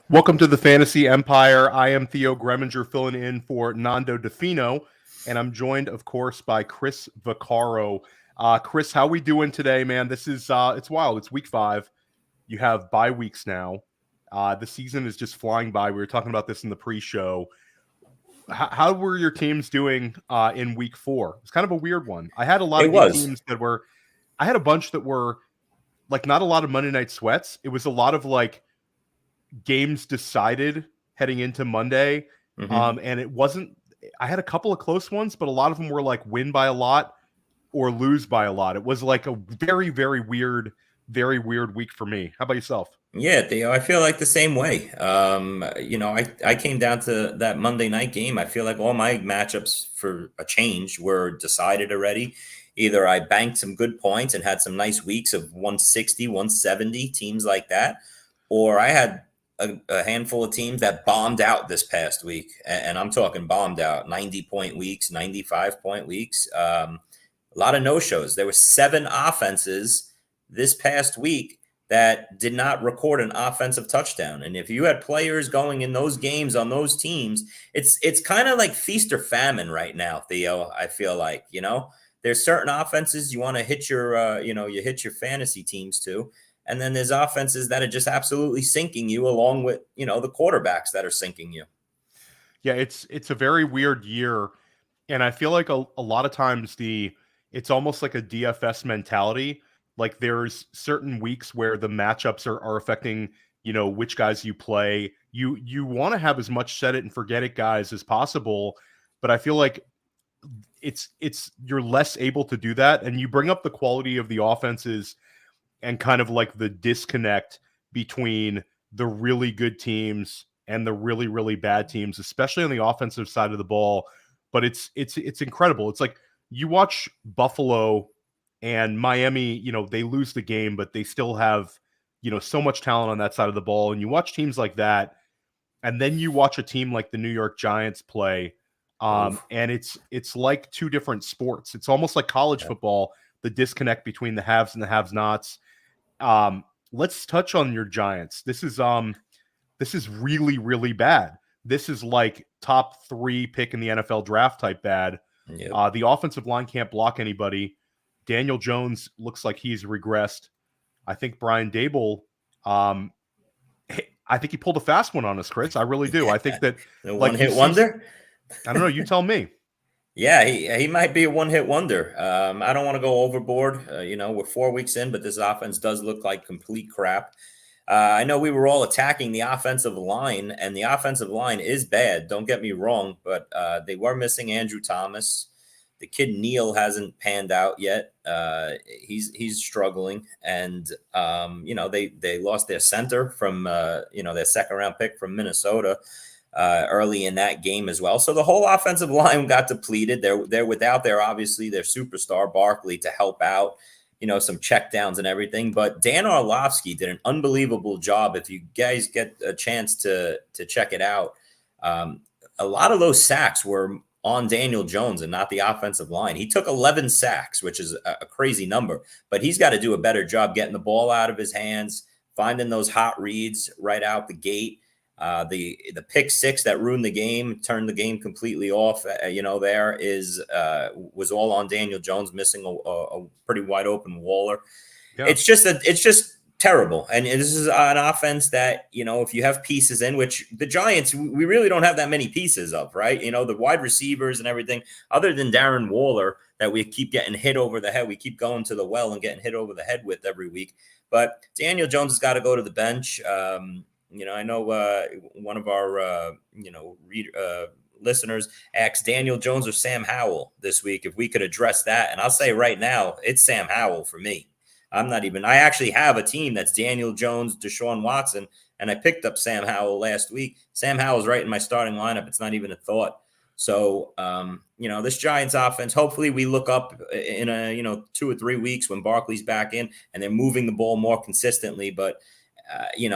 Welcome to the Fantasy Empire. I am Theo Gremminger filling in for Nando Di Fino, and I'm joined, of course, by Chris Vacarro. Chris, how we doing today, man? This is it's wild. It's week 5. You have bye weeks now. The season is just flying by. We were talking about this in the pre-show. How were your teams doing in week 4? It's kind of a weird one. I had a lot of teams that were. I had a bunch that were like not a lot of Monday night sweats. It was a lot of like games decided heading into Monday. And it wasn't, I had a couple of close ones, but a lot of them were like win by a lot or lose by a lot. It was like a very, very weird week for me. How about yourself? Yeah, Theo, I feel like the same way. I came down to that Monday night game. I feel like all my matchups for a change were decided already. Either I banked some good points and had some nice weeks of 160, 170, teams like that, or I had a handful of teams that bombed out this past week. And I'm talking bombed out, 90-point weeks, 95-point weeks. A lot of no-shows. There were 7 offenses this past week that did not record an offensive touchdown. And if you had players going in those games on those teams, it's kind of like feast or famine right now, Theo, I feel like, there's certain offenses you want to hit your, you hit your fantasy teams to. And then there's offenses that are just absolutely sinking you along with, the quarterbacks that are sinking you. Yeah, it's a very weird year. And I feel like a lot of times it's almost like a DFS mentality. Like there's certain weeks where the matchups are affecting, which guys you play. You want to have as much set it and forget it guys as possible. But I feel like it's you're less able to do that. And you bring up the quality of the offenses and kind of like the disconnect between the really good teams and the really, really bad teams, especially on the offensive side of the ball. But it's incredible. It's like you watch Buffalo and Miami, they lose the game, but they still have, so much talent on that side of the ball. And you watch teams like that, and then you watch a team like the New York Giants play. And it's like two different sports. It's almost like college football, the disconnect between the haves and the have-nots. Let's touch on your Giants. This is really, really bad. This is like top 3 pick in the NFL draft type bad. Yep. The offensive line can't block anybody. Daniel Jones looks like he's regressed. I think Brian Dable, I think he pulled a fast one on us, Chris. I really do. I think that the one-hit wonder. I don't know. You tell me. Yeah, he might be a one-hit wonder. I don't want to go overboard. We're 4 weeks in, but this offense does look like complete crap. I know we were all attacking the offensive line, and the offensive line is bad. Don't get me wrong, but they were missing Andrew Thomas. The kid Neal hasn't panned out yet. He's struggling, and they lost their center from their second-round pick from Minnesota. Early in that game as well. So the whole offensive line got depleted. They're without their superstar Barkley to help out, some checkdowns and everything. But Dan Orlovsky did an unbelievable job. If you guys get a chance to check it out, a lot of those sacks were on Daniel Jones and not the offensive line. He took 11 sacks, which is a crazy number, but he's got to do a better job getting the ball out of his hands, finding those hot reads right out the gate. The pick 6 that ruined the game, turned the game completely off. Was all on Daniel Jones missing a pretty wide open Waller. Yeah. It's just terrible. And this is an offense that, if you have pieces in, which the Giants, we really don't have that many pieces of, right? The wide receivers and everything, other than Darren Waller that we keep getting hit over the head. We keep going to the well and getting hit over the head with every week. But Daniel Jones has got to go to the bench. I know one of our, listeners asked Daniel Jones or Sam Howell this week if we could address that. And I'll say right now, it's Sam Howell for me. I actually have a team that's Daniel Jones, Deshaun Watson, and I picked up Sam Howell last week. Sam Howell's right in my starting lineup. It's not even a thought. So, this Giants offense, hopefully we look up in 2 or 3 weeks when Barkley's back in and they're moving the ball more consistently. But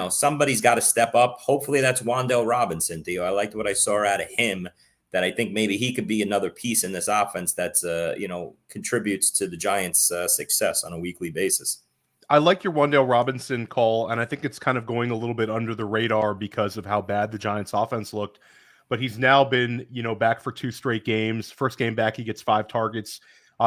somebody's got to step up. Hopefully that's Wan'Dale Robinson, Theo. I liked what I saw out of him that I think maybe he could be another piece in this offense that's, contributes to the Giants' success on a weekly basis. I like your Wan'Dale Robinson call, and I think it's kind of going a little bit under the radar because of how bad the Giants' offense looked. But he's now been, back for 2 straight games. First game back, he gets 5 targets.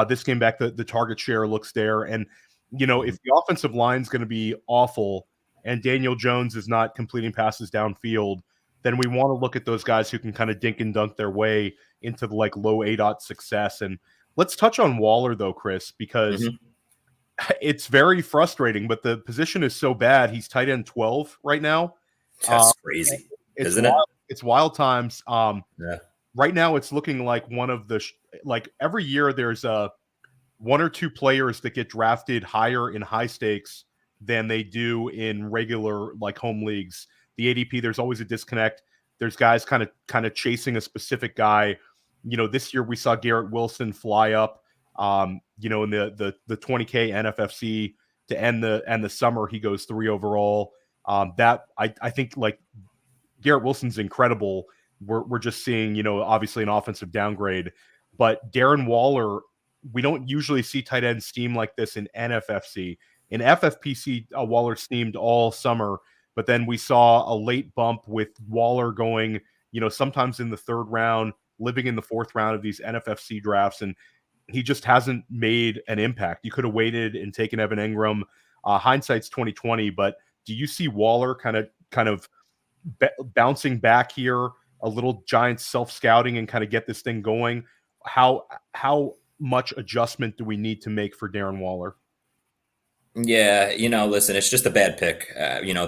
This game back, the target share looks there. And, if the offensive line is going to be awful and Daniel Jones is not completing passes downfield, then we want to look at those guys who can kind of dink and dunk their way into the low ADOT success. And let's touch on Waller, though, Chris, because it's very frustrating, but the position is so bad. He's tight end 12 right now. That's crazy, isn't it? It's wild times. Right now, it's looking like one of the every year there's 1 or 2 players that get drafted higher in high stakes than they do in regular home leagues. The ADP, there's always a disconnect. There's guys kind of chasing a specific guy. This year we saw Garrett Wilson fly up. In the 20K NFFC to end the summer, he goes 3 overall. That I think Garrett Wilson's incredible. We're just seeing, obviously an offensive downgrade, but Darren Waller, we don't usually see tight end steam like this in NFFC. In FFPC, Waller steamed all summer, but then we saw a late bump with Waller going, sometimes in the 3rd round, living in the 4th round of these NFFC drafts, and he just hasn't made an impact. You could have waited and taken Evan Ingram. Hindsight's 2020, but do you see Waller kind of bouncing back here, a little Giants self-scouting and kind of get this thing going? How much adjustment do we need to make for Darren Waller? Yeah, listen, it's just a bad pick,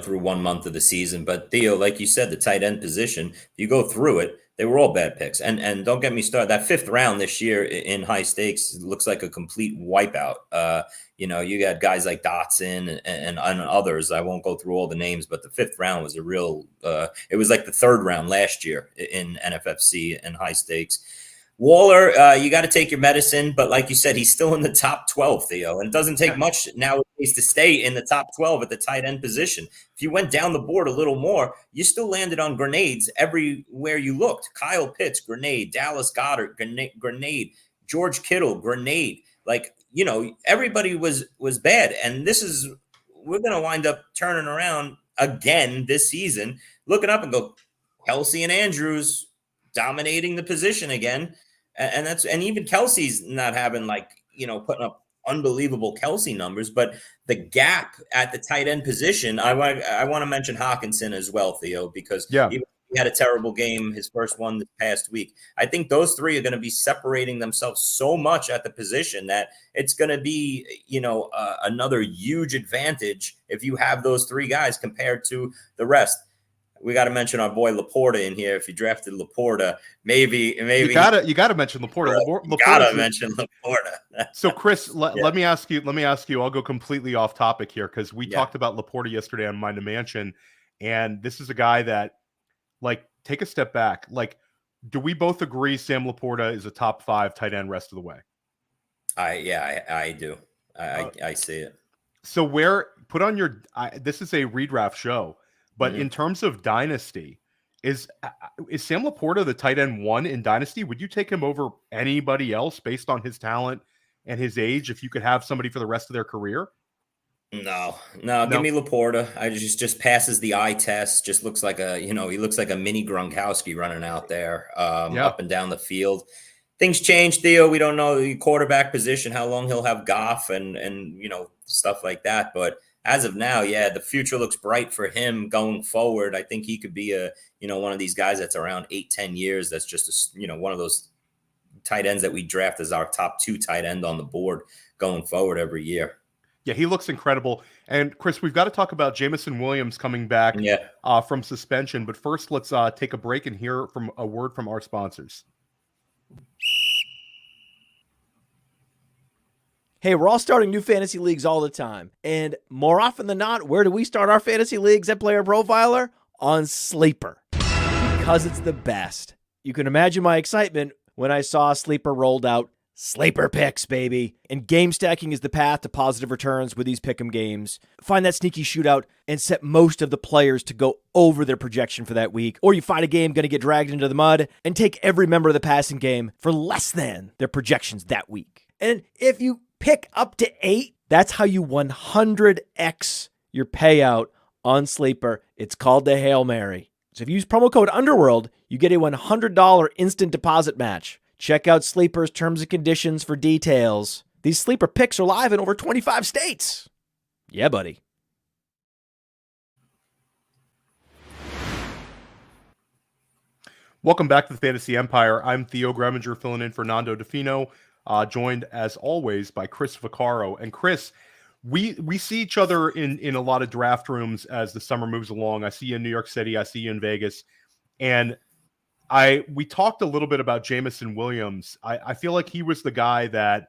through 1 month of the season. But Theo, like you said, the tight end position, if you go through it, they were all bad picks. And don't get me started. That 5th round this year in high stakes looks like a complete wipeout. You got guys like Dotson and others. I won't go through all the names, but the 5th round was a real, it was like the 3rd round last year in NFFC and high stakes. Waller, you got to take your medicine, but like you said, he's still in the top 12, Theo, and it doesn't take much nowadays to stay in the top 12 at the tight end position. If you went down the board a little more, you still landed on grenades everywhere you looked. Kyle Pitts, grenade. Dallas Goedert, grenade. George Kittle, grenade. Everybody was bad, and we're going to wind up turning around again this season, looking up and go, Kelsey and Andrews dominating the position again. And even Kelsey's not having putting up unbelievable Kelsey numbers, but the gap at the tight end position, I want to mention Hawkinson as well, Theo, because he had a terrible game, his first one this past week. I think those 3 are going to be separating themselves so much at the position that it's going to be, another huge advantage if you have those 3 guys compared to the rest. We got to mention our boy LaPorta in here. If you drafted LaPorta, maybe you gotta mention LaPorta. Mention LaPorta. So, Chris, let me ask you. I'll go completely off topic here because we talked about LaPorta yesterday on Mind to Mansion, and this is a guy that, take a step back. Do we both agree Sam LaPorta is a top 5 tight end rest of the way? I do. I see it. So this is a redraft show. But in terms of Dynasty, is Sam LaPorta the tight end 1 in Dynasty? Would you take him over anybody else based on his talent and his age if you could have somebody for the rest of their career? No. Give me LaPorta. I just passes the eye test. Just looks like he looks like a mini Gronkowski running out there up and down the field. Things change, Theo. We don't know the quarterback position, how long he'll have Goff and stuff like that. But as of now, the future looks bright for him going forward. I think he could be one of these guys that's around 8-10 years. That's just one of those tight ends that we draft as our top 2 tight end on the board going forward every year. Yeah, he looks incredible. And Chris, we've got to talk about Jameson Williams coming back from suspension. But first, let's take a break and hear from a word from our sponsors. Hey, we're all starting new fantasy leagues all the time. And more often than not, where do we start our fantasy leagues at Player Profiler? On Sleeper. Because it's the best. You can imagine my excitement when I saw Sleeper rolled out Sleeper picks, baby. And game stacking is the path to positive returns with these pick'em games. Find that sneaky shootout and set most of the players to go over their projection for that week. Or you find a game going to get dragged into the mud and take every member of the passing game for less than their projections that week. And if you pick up to 8, that's how you 100x your payout on Sleeper. It's called the Hail Mary. So if you use promo code Underworld, you get a $100 instant deposit match. Check out Sleeper's terms and conditions for details. These Sleeper picks are live in over 25 states. Yeah, buddy. Welcome back to the Fantasy Empire. I'm Theo Gremminger filling in for Nando Di Fino, joined as always by Chris Vacarro. And Chris, we see each other in a lot of draft rooms as the summer moves along. I see you in New York City. I see you in Vegas. And we talked a little bit about Jameson Williams. I feel like he was the guy that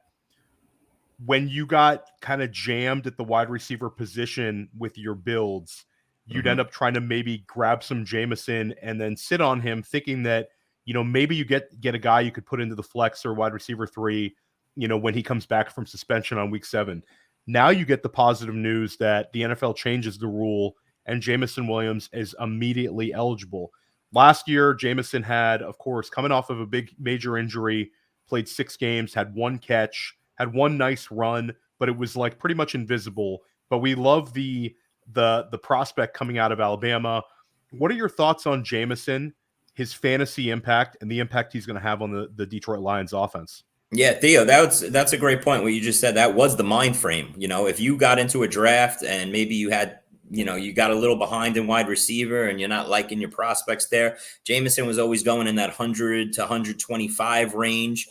when you got kind of jammed at the wide receiver position with your builds, you'd end up trying to maybe grab some Jameson and then sit on him thinking that, maybe you get a guy you could put into the flex or wide receiver 3, when he comes back from suspension on week 7. Now you get the positive news that the NFL changes the rule and Jameson Williams is immediately eligible. Last year, Jameson had, of course, coming off of a big major injury, played 6 games, had 1 catch, had 1 nice run, but it was like pretty much invisible. But we love the prospect coming out of Alabama. What are your thoughts on Jameson, his fantasy impact, and the impact he's going to have on the Detroit Lions offense? Yeah, Theo, that's a great point. What you just said, that was the mind frame. If you got into a draft and maybe you had you got a little behind in wide receiver and you're not liking your prospects there. Jameson was always going in that 100 to 125 range.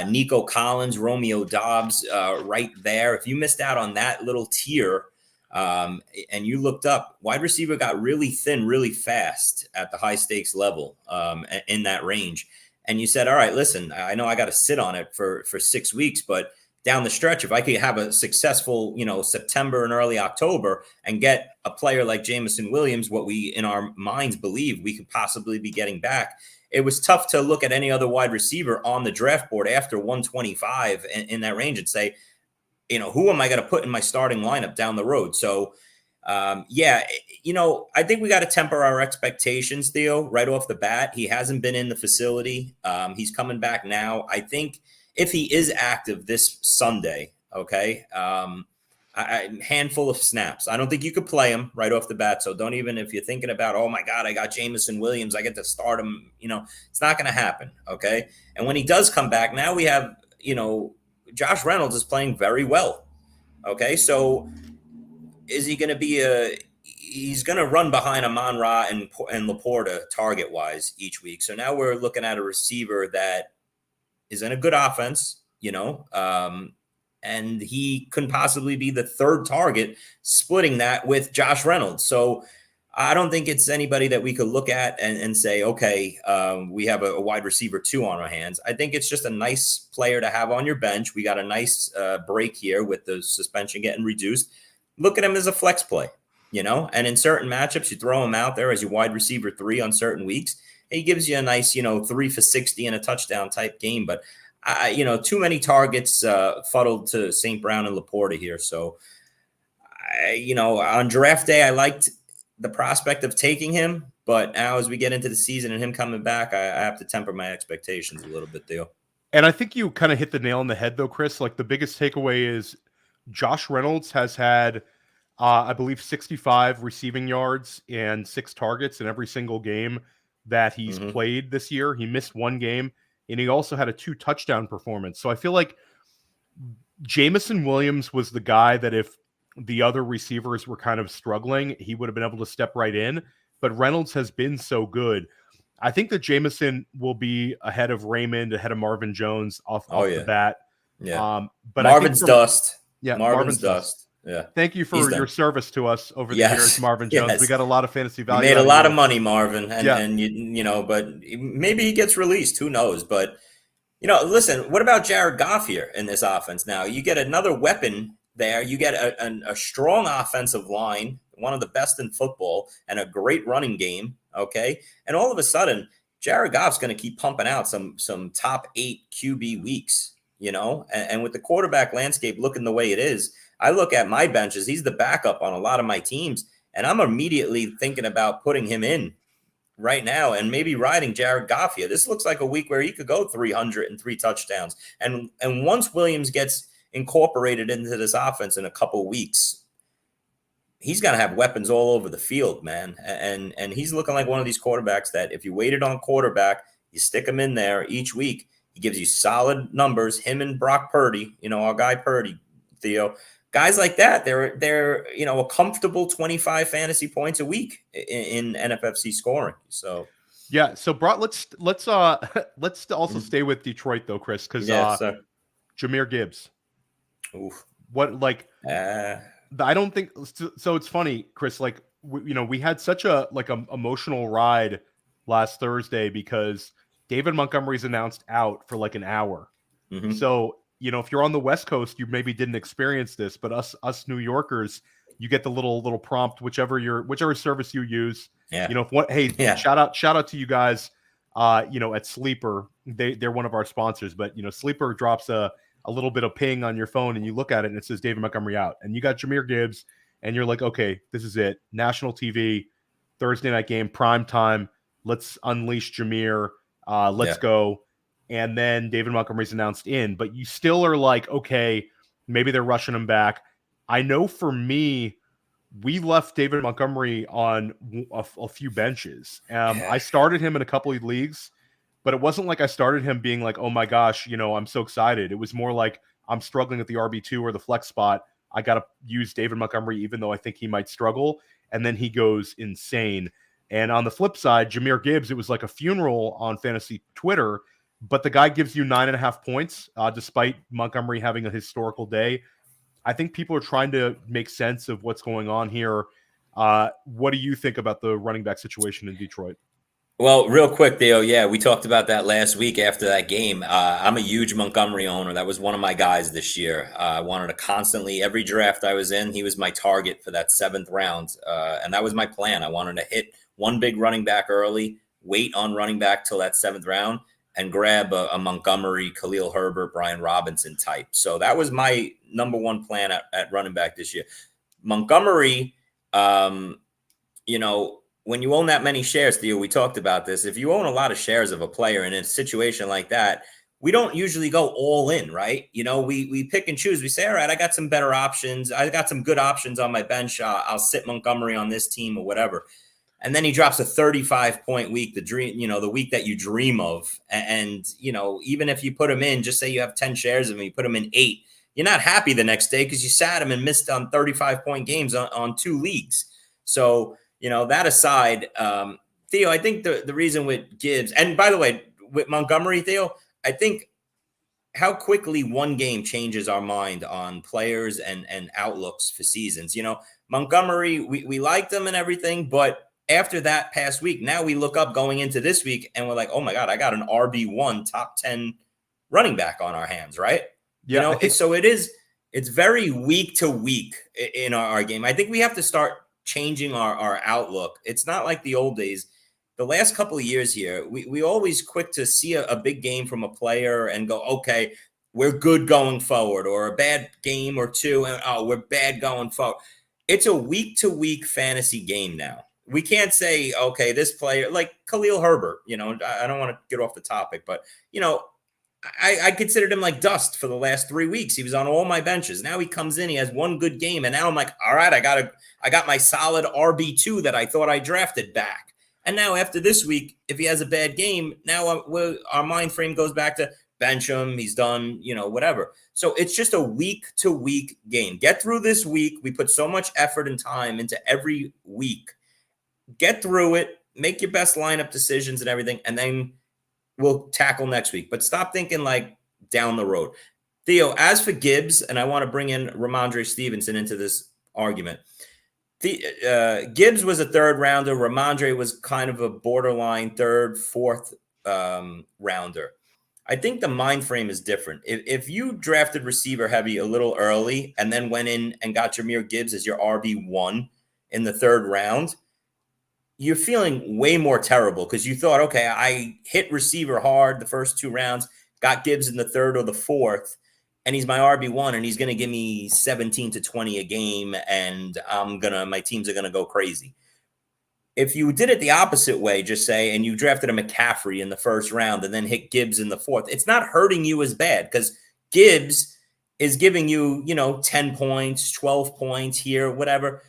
Nico Collins, Romeo Dobbs, right there. If you missed out on that little tier and you looked up, wide receiver got really thin, really fast at the high stakes level in that range. And you said, all right, listen, I know I got to sit on it for 6 weeks, but down the stretch, if I could have a successful, September and early October and get a player like Jameson Williams, what we in our minds believe we could possibly be getting back, it was tough to look at any other wide receiver on the draft board after 125 in that range and say, who am I going to put in my starting lineup down the road? So, I think we got to temper our expectations, Theo, right off the bat. He hasn't been in the facility. He's coming back now. I think if he is active this Sunday, okay, a handful of snaps. I don't think you could play him right off the bat. So don't even, if you're thinking about, oh my God, I got Jameson Williams, I get to start him, it's not going to happen. Okay. And when he does come back, now we have, Josh Reynolds is playing very well. Okay. So is he going to he's going to run behind Amon-Ra and LaPorta target wise each week. So now we're looking at a receiver that is in a good offense, and he couldn't possibly be the third target, splitting that with Josh Reynolds. So I don't think it's anybody that we could look at and say, okay, we have a wide receiver 2 on our hands. I think it's just a nice player to have on your bench. We got a nice break here with the suspension getting reduced. Look at him as a flex play, and in certain matchups, you throw him out there as your wide receiver 3 on certain weeks. He gives you a nice, 3 for 60 and a touchdown type game. But, too many targets fuddled to St. Brown and LaPorta here. So, on draft day, I liked the prospect of taking him. But now as we get into the season and him coming back, I have to temper my expectations a little bit, Theo. And I think you kind of hit the nail on the head, though, Chris. Like, the biggest takeaway is Josh Reynolds has had, I believe, 65 receiving yards and 6 targets in every single game that he's played this year. He missed 1 game, and he also had a 2 touchdown performance. So I feel like Jameson Williams was the guy that if the other receivers were kind of struggling, he would have been able to step right in. But Reynolds has been so good. I think that Jameson will be ahead of Raymond, ahead of Marvin Jones off the bat. Yeah. But Marvin's dust. Yeah, Marvin's dust. Yeah. Thank you for your service to us over the years, Marvin Jones. Yes. We got a lot of fantasy value. You made a lot of money, Marvin, and but maybe he gets released. Who knows? But listen, what about Jared Goff here in this offense? Now you get another weapon there. You get a strong offensive line, one of the best in football, and a great running game. Okay, and all of a sudden, Jared Goff's going to keep pumping out some top 8 QB weeks. and with the quarterback landscape looking the way it is, I look at my benches. He's the backup on a lot of my teams, and I'm immediately thinking about putting him in right now and maybe riding Jared Goff here. This looks like a week where he could go 303 touchdowns. And once Williams gets incorporated into this offense in a couple weeks, he's going to have weapons all over the field, man. And he's looking like one of these quarterbacks that if you waited on quarterback, you stick him in there each week, he gives you solid numbers. Him and Brock Purdy, our guy Purdy, Theo, guys like that, they're a comfortable 25 fantasy points a week in NFFC scoring. So yeah, so Brock, let's also stay with Detroit though, Chris, because Jahmyr Gibbs. Oof. What I don't think so. It's funny, Chris. Like we had such a emotional ride last Thursday because David Montgomery's announced out for like an hour. Mm-hmm. So if you're on the West Coast, you maybe didn't experience this, but us New Yorkers, you get the little prompt, whichever service you use. Yeah. Shout out to you guys. At Sleeper, they're one of our sponsors, but Sleeper drops a little bit of ping on your phone and you look at it and it says David Montgomery out and you got Jahmyr Gibbs and you're like, okay, this is it. National TV, Thursday night game, prime time. Let's unleash Jahmyr. Let's go. And then David Montgomery's announced in, but you still are like, okay, maybe they're rushing him back. I know for me, we left David Montgomery on a few benches. I started him in a couple of leagues, but it wasn't like I started him being like, oh my gosh, I'm so excited. It was more like I'm struggling at the RB2 or the flex spot. I got to use David Montgomery, even though I think he might struggle. And then he goes insane. And on the flip side, Jahmyr Gibbs, it was like a funeral on fantasy Twitter, but the guy gives you 9.5 points, despite Montgomery having a historical day. I think people are trying to make sense of what's going on here. What do you think about the running back situation in Detroit? Well, real quick, Theo, we talked about that last week after that game. I'm a huge Montgomery owner. That was one of my guys this year. I wanted to constantly, every draft I was in, he was my target for that 7th round. And that was my plan. I wanted to hit one big running back early, wait on running back till that 7th round, and grab a Montgomery, Khalil Herbert, Brian Robinson type. So that was my number one plan at running back this year. Montgomery, when you own that many shares, Theo, we talked about this. If you own a lot of shares of a player in a situation like that, we don't usually go all in, right? We pick and choose. We say, all right, I got some better options. I got some good options on my bench. I'll sit Montgomery on this team or whatever. And then he drops a 35-point week, the week that you dream of. And, even if you put him in, just say you have 10 shares of him, you put him in 8, you're not happy the next day because you sat him and missed on 35-point games on 2 leagues. So, that aside, Theo, I think the reason with Gibbs, and by the way, with Montgomery, Theo, I think how quickly one game changes our mind on players and outlooks for seasons. Montgomery, we liked him and everything, but after that past week, now we look up going into this week and we're like, oh my God, I got an RB1 top 10 running back on our hands, right? Yeah. It's very week to week in our game. I think we have to start changing our outlook. It's not like the old days. The last couple of years here, we always quick to see a big game from a player and go, okay, we're good going forward, or a bad game or two, and we're bad going forward. It's a week to week fantasy game now. We can't say, okay, this player like Khalil Herbert, I don't want to get off the topic, but I considered him like dust for the last 3 weeks. He was on all my benches. Now he comes in, he has one good game, and now I'm like, all right, I got my solid RB2 that I thought I drafted back. And now after this week, if he has a bad game, now our mind frame goes back to bench him. He's done, whatever. So it's just a week to week game. Get through this week. We put so much effort and time into every week. Get through it, make your best lineup decisions and everything, and then we'll tackle next week. But stop thinking like down the road. Theo, as for Gibbs, and I want to bring in Ramondre Stevenson into this argument. Gibbs was a 3rd rounder. Ramondre was kind of a borderline 3rd, 4th rounder. I think the mind frame is different. If you drafted receiver heavy a little early and then went in and got Jahmyr Gibbs as your RB1 in the 3rd round, you're feeling way more terrible because you thought, okay, I hit receiver hard the first 2 rounds, got Gibbs in the third or the fourth, and he's my RB1, and he's going to give me 17 to 20 a game, and my teams are going to go crazy. If you did it the opposite way, just say, and you drafted a McCaffrey in the first round and then hit Gibbs in the fourth, it's not hurting you as bad because Gibbs is giving you, 10 points, 12 points here, whatever.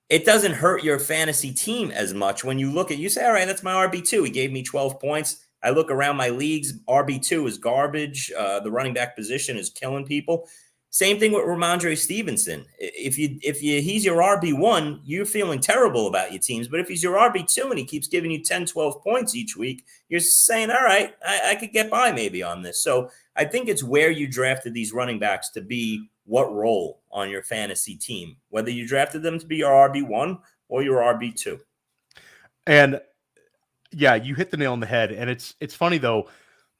It doesn't hurt your fantasy team as much when you look at, you say, all right, that's my RB2. He gave me 12 points. I look around my leagues, RB2 is garbage. The running back position is killing people. Same thing with Ramondre Stevenson. If he's your RB1, you're feeling terrible about your teams. But if he's your RB2 and he keeps giving you 10, 12 points each week, you're saying, all right, I could get by maybe on this. So I think it's where you drafted these running backs to be what role on your fantasy team, whether you drafted them to be your RB1 or your RB2. And yeah, you hit the nail on the head. And it's funny, though,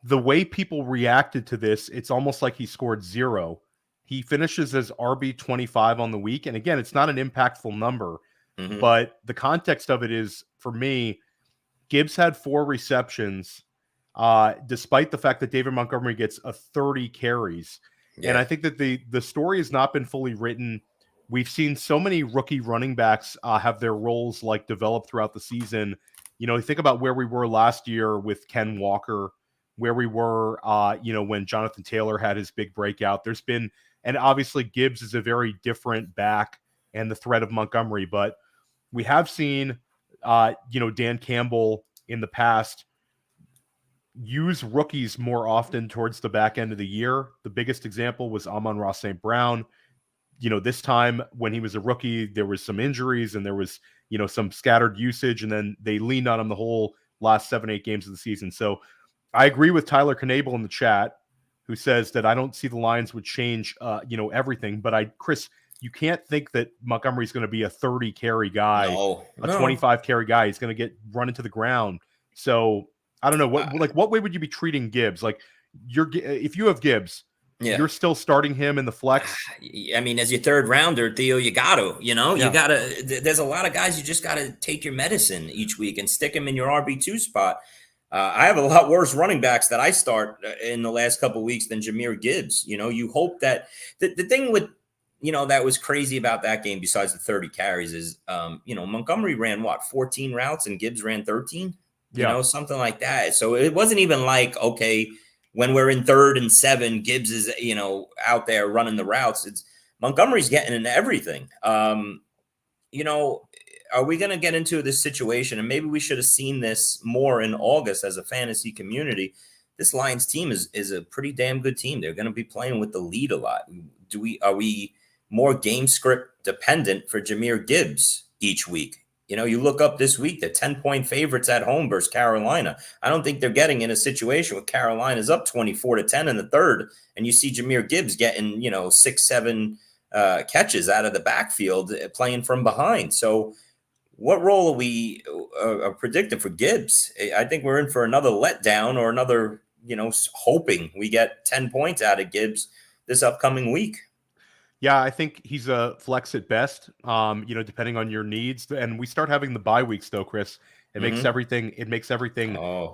the way people reacted to this, it's almost like he scored 0. He finishes as RB25 on the week. And again, it's not an impactful number, but the context of it is, for me, Gibbs had 4 receptions, despite the fact that David Montgomery gets 30 carries. Yeah. And I think that the story has not been fully written. We've seen so many rookie running backs have their roles develop throughout the season. You think about where we were last year with Ken Walker, where we were, when Jonathan Taylor had his big breakout. There's been, and obviously Gibbs is a very different back and the threat of Montgomery, but we have seen, Dan Campbell in the past use rookies more often towards the back end of the year. The biggest example was Amon-Ra St. Brown. This time when he was a rookie, there was some injuries and there was, some scattered usage, and then they leaned on him the whole last 7-8 games of the season. So I agree with Tyler Knabel in the chat, who says that I don't see the Lions would change, everything. But Chris, you can't think that Montgomery's going to be a 30 carry guy, no. 25 carry guy. He's going to get run into the ground. So I don't know what way would you be treating Gibbs? If you have Gibbs, you're still starting him in the flex. I mean, as your third rounder, Theo, you got to, you got to. There's a lot of guys you just got to take your medicine each week and stick them in your RB2 spot. I have a lot worse running backs that I start in the last couple of weeks than Jahmyr Gibbs. You hope that the thing with, that was crazy about that game, besides the 30 carries, is, Montgomery ran 14 routes and Gibbs ran 13, something like that. So it wasn't even like, okay, when we're in 3rd and 7, Gibbs is, out there running the routes. It's Montgomery's getting into everything. Are we going to get into this situation? And maybe we should have seen this more in August as a fantasy community. This Lions team is a pretty damn good team. They're going to be playing with the lead a lot. Are we more game script dependent for Jahmyr Gibbs each week? You look up this week, they're 10-point favorites at home versus Carolina. I don't think they're getting in a situation where Carolina's up 24-10 in the third, and you see Jahmyr Gibbs getting, 6-7 catches out of the backfield playing from behind. So what role are we predicting for Gibbs? I think we're in for another letdown or another, hoping we get 10 points out of Gibbs this upcoming week. Yeah, I think he's a flex at best, depending on your needs. And we start having the bye weeks, though, Chris. It makes everything,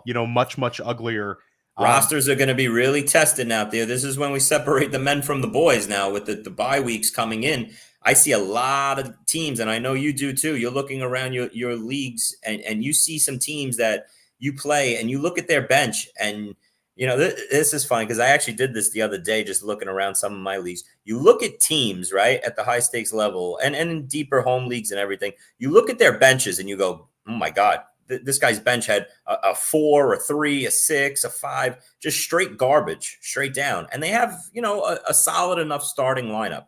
much, much uglier. Rosters are going to be really tested now, Theo. This is when we separate the men from the boys now with the bye weeks coming in. I see a lot of teams, and I know you do too. You're looking around your leagues, and you see some teams that you play, and you look at their bench, and this is funny because I actually did this the other day, just looking around some of my leagues. You look at teams, right, at the high stakes level and in deeper home leagues and everything. You look at their benches and you go, oh my God, this guy's bench had a 4, a 3, a 6, a 5, just straight garbage, straight down. And they have, a solid enough starting lineup.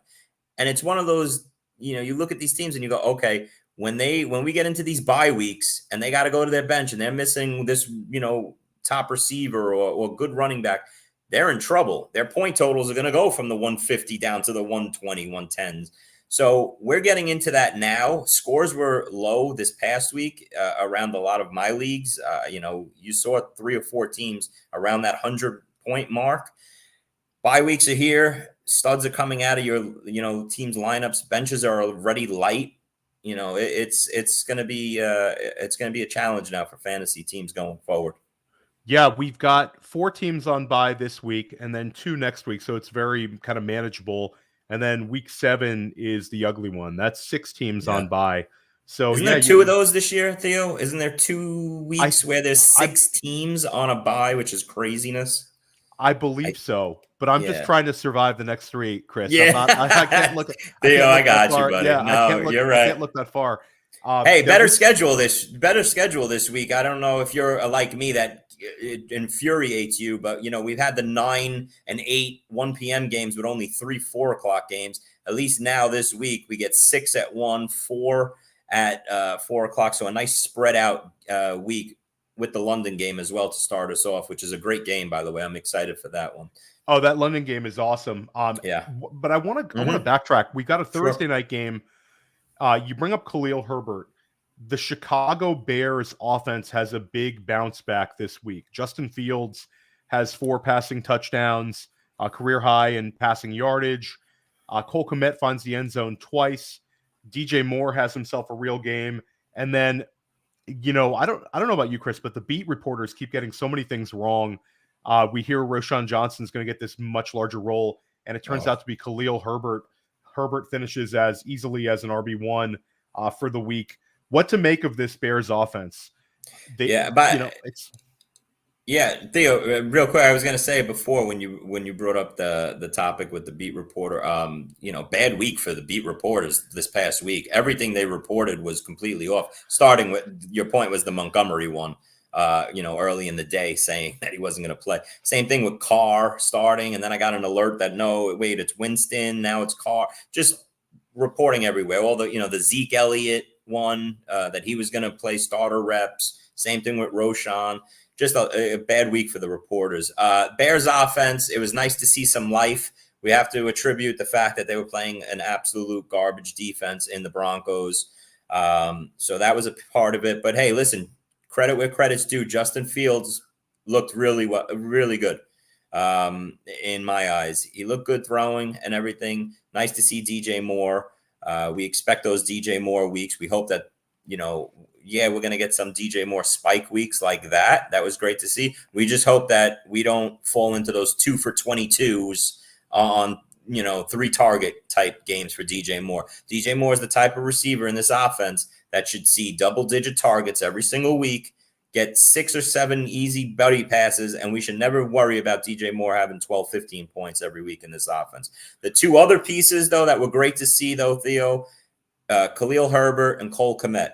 And it's one of those, you look at these teams and you go, okay, when we get into these bye weeks and they got to go to their bench and they're missing this, top receiver or good running back, they're in trouble. Their point totals are going to go from the 150 down to the 120, 110s. So we're getting into that now. Scores were low this past week around a lot of my leagues. You saw 3 or 4 teams around that 100-point mark. Bye weeks are here. Studs are coming out of your, team's lineups. Benches are already light. It's going to be a challenge now for fantasy teams going forward. Yeah, we've got 4 teams on bye this week and then 2 next week, so it's very kind of manageable. And then week 7 is the ugly one. That's 6 teams Yeah. on bye. So Isn't yeah, there 2 of those this year, Theo? Isn't there 2 I weeks where there's I 6 teams on a bye, which is craziness? I believe so, but I'm just Yeah. trying to survive the next 3, Chris. I'm Yeah. not. I can't look. I Theo, can't I look that got you, far. buddy. Yeah, I No, can't look. you're I right. can't look that far. Hey, That better week, schedule this week. I don't know if you're like me that it infuriates you, but we've had the 9 and 8 1 p.m. games, but only 3 4 o'clock games. At least now this week we get 6 at 1, 4 at 4 o'clock. So a nice spread out week with the London game as well to start us off, which is a great game, by the way. I'm excited for that one. Oh, that London game is awesome. Yeah. But I want to backtrack. We got a Thursday night game. You bring up Khalil Herbert. The Chicago Bears offense has a big bounce back this week. Justin Fields has 4 passing touchdowns, career high in passing yardage. Cole Kmet finds the end zone twice. DJ Moore has himself a real game. And then, I don't know about you, Chris, but the beat reporters keep getting so many things wrong. We hear Roshan Johnson's going to get this much larger role, and it turns out to be Khalil Herbert. Herbert finishes as easily as an RB1 for the week. What to make of this Bears offense? Theo, real quick, I was going to say before when you brought up the topic with the beat reporter, bad week for the beat reporters this past week. Everything they reported was completely off. Starting with your point was the Montgomery one. Early in the day saying that he wasn't going to play. Same thing with Carr starting. And then I got an alert that it's Winston. Now it's Carr. Just reporting everywhere. All the Zeke Elliott one that he was going to play starter reps. Same thing with Roshan. Just a bad week for the reporters. Bears offense, it was nice to see some life. We have to attribute the fact that they were playing an absolute garbage defense in the Broncos. So that was a part of it. But hey, listen, credit where credit's due. Justin Fields looked really good in my eyes. He looked good throwing and everything. Nice to see DJ Moore. We expect those DJ Moore weeks. We hope that, we're going to get some DJ Moore spike weeks like that. That was great to see. We just hope that we don't fall into those 2 for 22s on, 3 target type games for DJ Moore. DJ Moore is the type of receiver in this offense that should see double-digit targets every single week, get 6 or 7 easy buddy passes, and we should never worry about DJ Moore having 12, 15 points every week in this offense. The 2 other pieces, though, that were great to see, though, Theo, Khalil Herbert and Cole Kmet.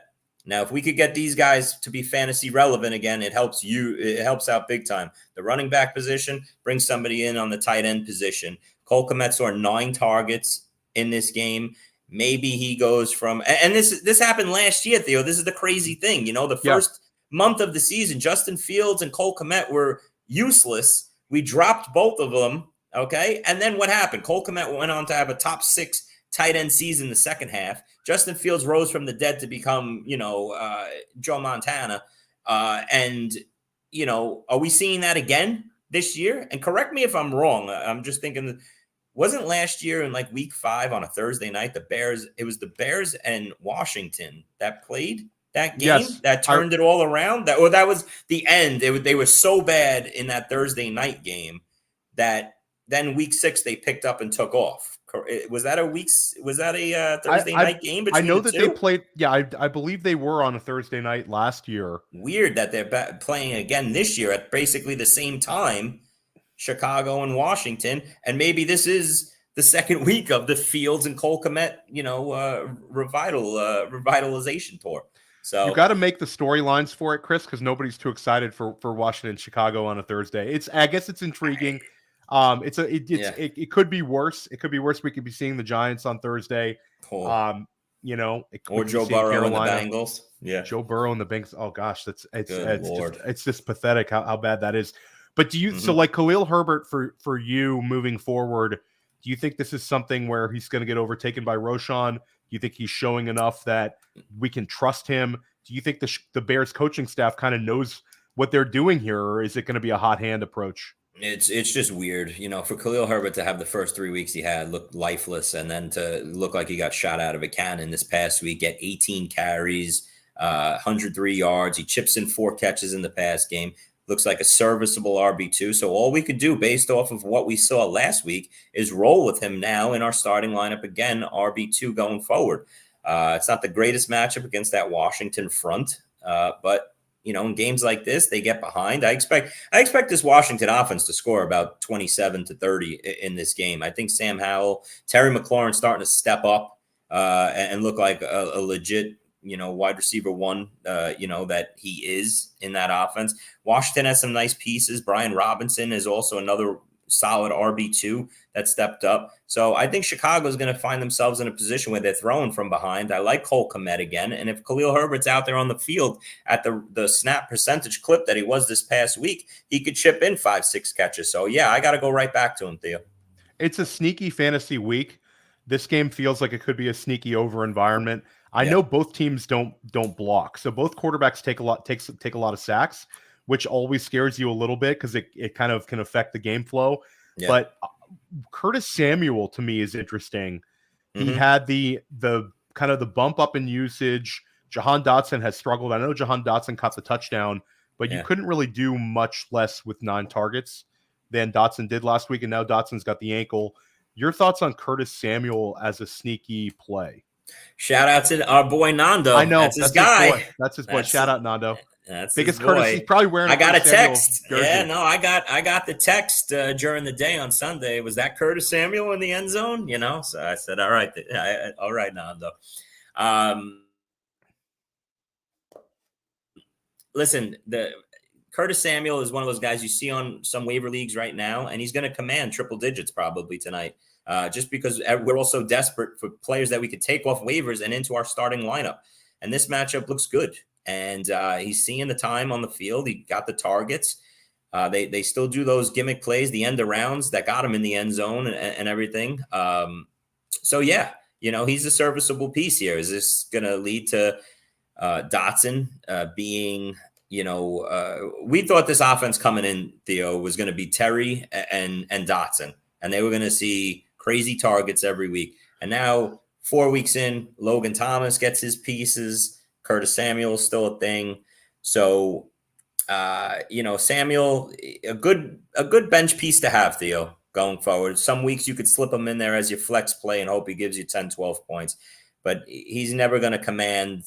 Now, if we could get these guys to be fantasy relevant again, it helps out big time. The running back position, bring somebody in on the tight end position. Cole Kmet saw 9 targets in this game. Maybe he goes from, and this happened last year, Theo. This is the crazy thing. The first month of the season, Justin Fields and Cole Kmet were useless. We dropped both of them, okay? And then what happened? Cole Kmet went on to have a top 6 tight end season the second half. Justin Fields rose from the dead to become, Joe Montana. And are we seeing that again this year? And correct me if I'm wrong. I'm just thinking, wasn't last year in like week 5 on a Thursday night, it was the Bears and Washington that played that game that turned it all around? That was the end. They were so bad in that Thursday night game that then week 6 they picked up and took off. Was that a Thursday night game? I know that they played. Yeah, I believe they were on a Thursday night last year. Weird that they're playing again this year at basically the same time, Chicago and Washington, and maybe this is the second week of the Fields and Cole Kmet, revitalization tour. So you got to make the storylines for it, Chris, because nobody's too excited for Washington and Chicago on a Thursday. I guess it's intriguing. It could be worse. It could be worse. We could be seeing the Giants on Thursday. Cool. Or Joe Burrow and the Bengals. Yeah, Joe Burrow and the Bengals. Oh gosh, it's just pathetic how bad that is. But do you so like Khalil Herbert for you moving forward? Do you think this is something where he's going to get overtaken by Roshan? Do you think he's showing enough that we can trust him? Do you think the Bears coaching staff kind of knows what they're doing here, or is it going to be a hot hand approach? It's just weird, for Khalil Herbert to have the first 3 weeks he had look lifeless, and then to look like he got shot out of a cannon this past week, get 18 carries, 103 yards. He chips in 4 catches in the pass game. looks like a serviceable RB2. So all we could do based off of what we saw last week is roll with him now in our starting lineup again, RB2 going forward. It's not the greatest matchup against that Washington front, but in games like this, they get behind. I expect this Washington offense to score about 27 to 30 in this game. I think Sam Howell, Terry McLaurin starting to step up and look like a legit, wide receiver one, that he is in that offense. Washington has some nice pieces. Brian Robinson is also another solid RB2 that stepped up. So I think Chicago is going to find themselves in a position where they're throwing from behind. I like Cole Kmet again. And if Khalil Herbert's out there on the field at the snap percentage clip that he was this past week, he could chip in 5-6 catches. So yeah, I got to go right back to him, Theo. It's a sneaky fantasy week. This game feels like it could be a sneaky over environment. I know both teams don't block. So both quarterbacks take a lot of sacks, which always scares you a little bit because it kind of can affect the game flow. Yeah. But Curtis Samuel to me is interesting. Mm-hmm. He had the kind of the bump up in usage. Jahan Dotson has struggled. I know Jahan Dotson caught the touchdown, but you couldn't really do much less with 9 targets than Dotson did last week. And now Dotson's got the ankle. Your thoughts on Curtis Samuel as a sneaky play? Shout out to our boy Nando. I know that's his guy. That's his boy. Shout out Nando. That's biggest courtesy. He's probably wearing. I got a text. Yeah, no, I got the text during the day on Sunday. Was that Curtis Samuel in the end zone? So I said, all right, Nando. Listen, the Curtis Samuel is one of those guys you see on some waiver leagues right now, and he's going to command triple digits probably tonight. Just because we're all so desperate for players that we could take off waivers and into our starting lineup. And this matchup looks good. And he's seeing the time on the field. He got the targets. They still do those gimmick plays, the end arounds that got him in the end zone and everything. So, yeah, he's a serviceable piece here. Is this going to lead to Dotson being, we thought this offense coming in, Theo, was going to be Terry and Dotson. And they were going to see crazy targets every week. And now 4 weeks in, Logan Thomas gets his pieces. Curtis Samuel is still a thing. So, Samuel, a good bench piece to have, Theo, going forward. Some weeks you could slip him in there as your flex play and hope he gives you 10, 12 points. But he's never going to command.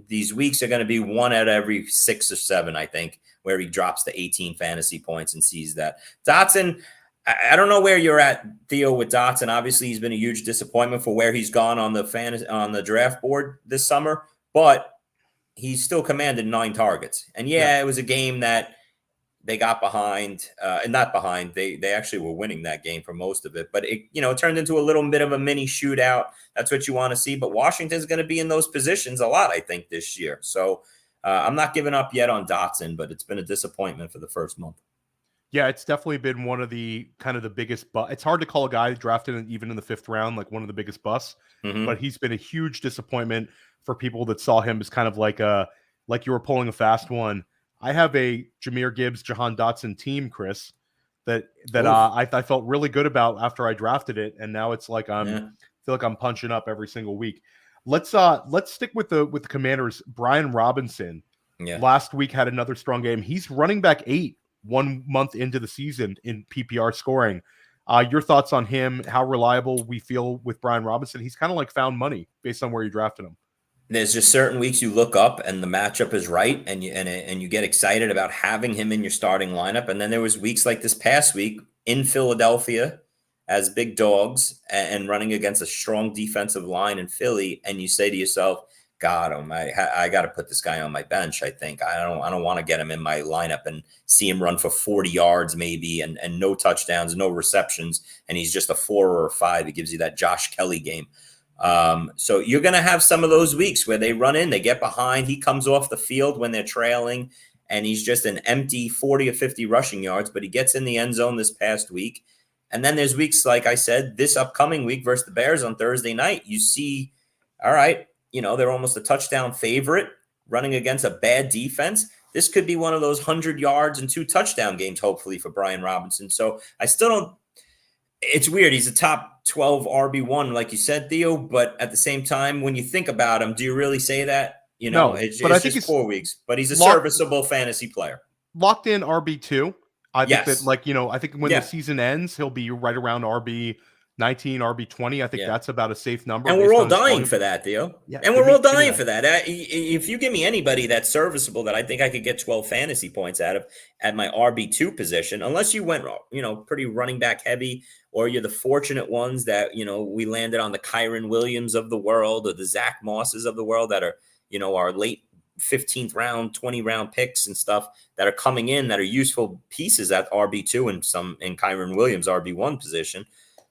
These weeks are going to be 1 out of every 6 or 7, I think, where he drops to 18 fantasy points and sees that. Dotson, I don't know where you're at, Theo, with Dotson. Obviously, he's been a huge disappointment for where he's gone on the draft board this summer, but he's still commanded 9 targets. And it was a game that they got behind, and not behind. They actually were winning that game for most of it, but it turned into a little bit of a mini shootout. That's what you want to see. But Washington's going to be in those positions a lot, I think, this year. So I'm not giving up yet on Dotson, but it's been a disappointment for the first month. Yeah, it's definitely been one of the kind of the biggest. It's hard to call a guy drafted even in the 5th round like one of the biggest busts, but he's been a huge disappointment for people that saw him as kind of like you were pulling a fast one. I have a Jahmyr Gibbs, Jahan Dotson team, Chris, that I felt really good about after I drafted it, and now it's like feel like I'm punching up every single week. Let's stick with the Commanders. Brian Robinson last week had another strong game. He's running back 8. 1 month into the season in PPR scoring. Your thoughts on him, how reliable we feel with Brian Robinson? He's kind of like found money based on where you drafted him. There's just certain weeks you look up and the matchup is right and you get excited about having him in your starting lineup. And then there was weeks like this past week in Philadelphia as big dogs and running against a strong defensive line in Philly. And you say to yourself, God, I got to put this guy on my bench. I think I don't want to get him in my lineup and see him run for 40 yards maybe and no touchdowns, no receptions, and he's just a 4 or a 5. He gives you that Josh Kelly game. So you're going to have some of those weeks where they run in, they get behind, he comes off the field when they're trailing, and he's just an empty 40 or 50 rushing yards, but he gets in the end zone this past week. And then there's weeks, like I said, this upcoming week versus the Bears on Thursday night, you see, all right, they're almost a touchdown favorite running against a bad defense. This could be one of those 100 yards and 2 touchdown games, hopefully, for Brian Robinson. So I still don't – it's weird. He's a top 12 RB1, like you said, Theo, but at the same time, when you think about him, do you really say that? No, it's but I think just 4 weeks. But he's a serviceable fantasy player. locked in RB2. I think that, Yes. like, I think when Yeah. the season ends, he'll be right around RB19, RB20. I think Yeah. that's about a safe number. And we're based all on his dying volume. for that, Theo. Yeah, And give we're all me dying that. for that. If you give me anybody that's serviceable that I think I could get 12 fantasy points out of at my RB2 position, unless you went, pretty running back heavy, or you're the fortunate ones that, we landed on the Kyron Williams of the world or the Zach Mosses of the world that are, our late 15th round, 20 round picks and stuff that are coming in that are useful pieces at RB2 and some in Kyron Williams RB1 position.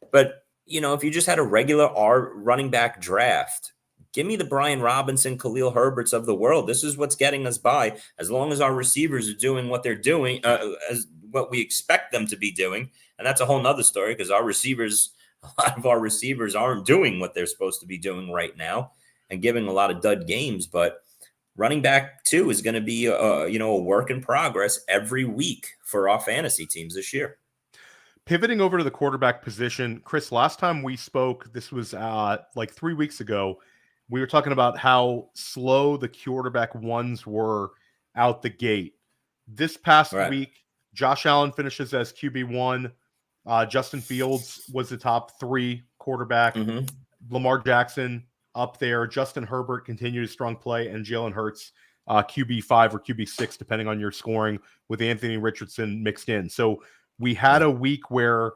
But, if you just had a regular running back draft, give me the Brian Robinson, Khalil Herberts of the world. This is what's getting us by. As long as our receivers are doing what they're doing, as what we expect them to be doing. And that's a whole nother story because a lot of our receivers aren't doing what they're supposed to be doing right now and giving a lot of dud games. But running back 2 is going to be, a work in progress every week for our fantasy teams this year. Pivoting over to the quarterback position, Chris, last time we spoke, this was like 3 weeks ago, we were talking about how slow the quarterback ones were out the gate. This past week, Josh Allen finishes as QB1. Justin Fields was the top 3 quarterback. Mm-hmm. Lamar Jackson up there. Justin Herbert continued strong play, and Jalen Hurts QB5 or QB6, depending on your scoring, with Anthony Richardson mixed in. So we had a week where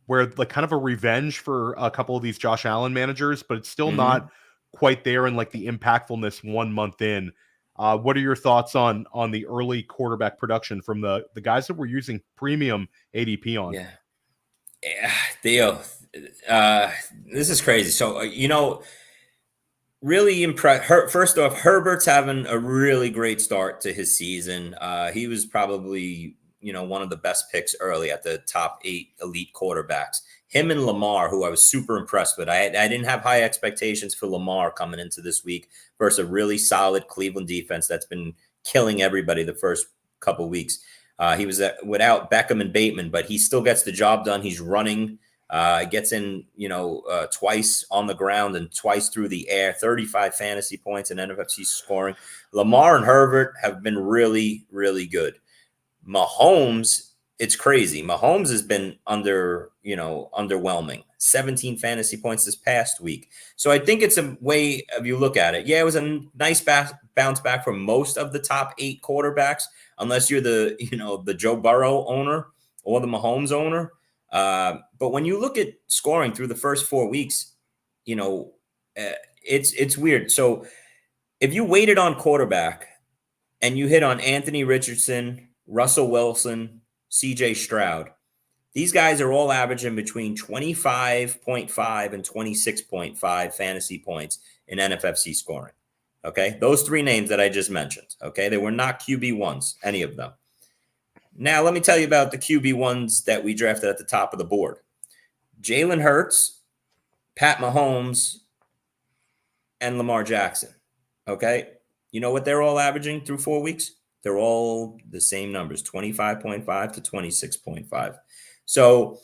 where like kind of a revenge for a couple of these Josh Allen managers, but it's still not quite there in like the impactfulness 1 month in. What are your thoughts on the early quarterback production from the guys that were using premium ADP on? Yeah, Theo, this is crazy. So, really impressed. First off, Herbert's having a really great start to his season. He was probably, one of the best picks early at the top 8 elite quarterbacks. Him and Lamar, who I was super impressed with. I didn't have high expectations for Lamar coming into this week versus a really solid Cleveland defense that's been killing everybody the first couple weeks. He was without Beckham and Bateman, but he still gets the job done. He's running. Gets in, twice on the ground and twice through the air, 35 fantasy points in NFC scoring. Lamar and Herbert have been really, really good. Mahomes, it's crazy. Mahomes has been underwhelming. 17 fantasy points this past week. So I think it's a way of you look at it. Yeah, it was a nice bounce back for most of the top 8 quarterbacks, unless you're the Joe Burrow owner or the Mahomes owner. But when you look at scoring through the first 4 weeks, it's weird. So if you waited on quarterback and you hit on Anthony Richardson, Russell Wilson, CJ Stroud, these guys are all averaging between 25.5 and 26.5 fantasy points in NFFC scoring. Okay. Those 3 names that I just mentioned. Okay. They were not QB1s, any of them. Now, let me tell you about the QB1s that we drafted at the top of the board. Jalen Hurts, Pat Mahomes, and Lamar Jackson. Okay? You know what they're all averaging through 4 weeks? They're all the same numbers, 25.5 to 26.5. So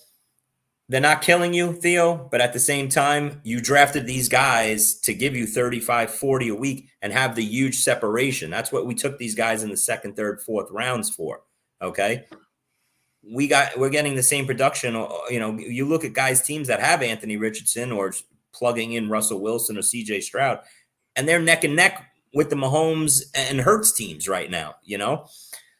they're not killing you, Theo, but at the same time, you drafted these guys to give you 35, 40 a week and have the huge separation. That's what we took these guys in the 2nd, 3rd, 4th rounds for. Okay. We're getting the same production. You look at guys' teams that have Anthony Richardson or plugging in Russell Wilson or CJ Stroud, and they're neck and neck with the Mahomes and Hurts teams right now,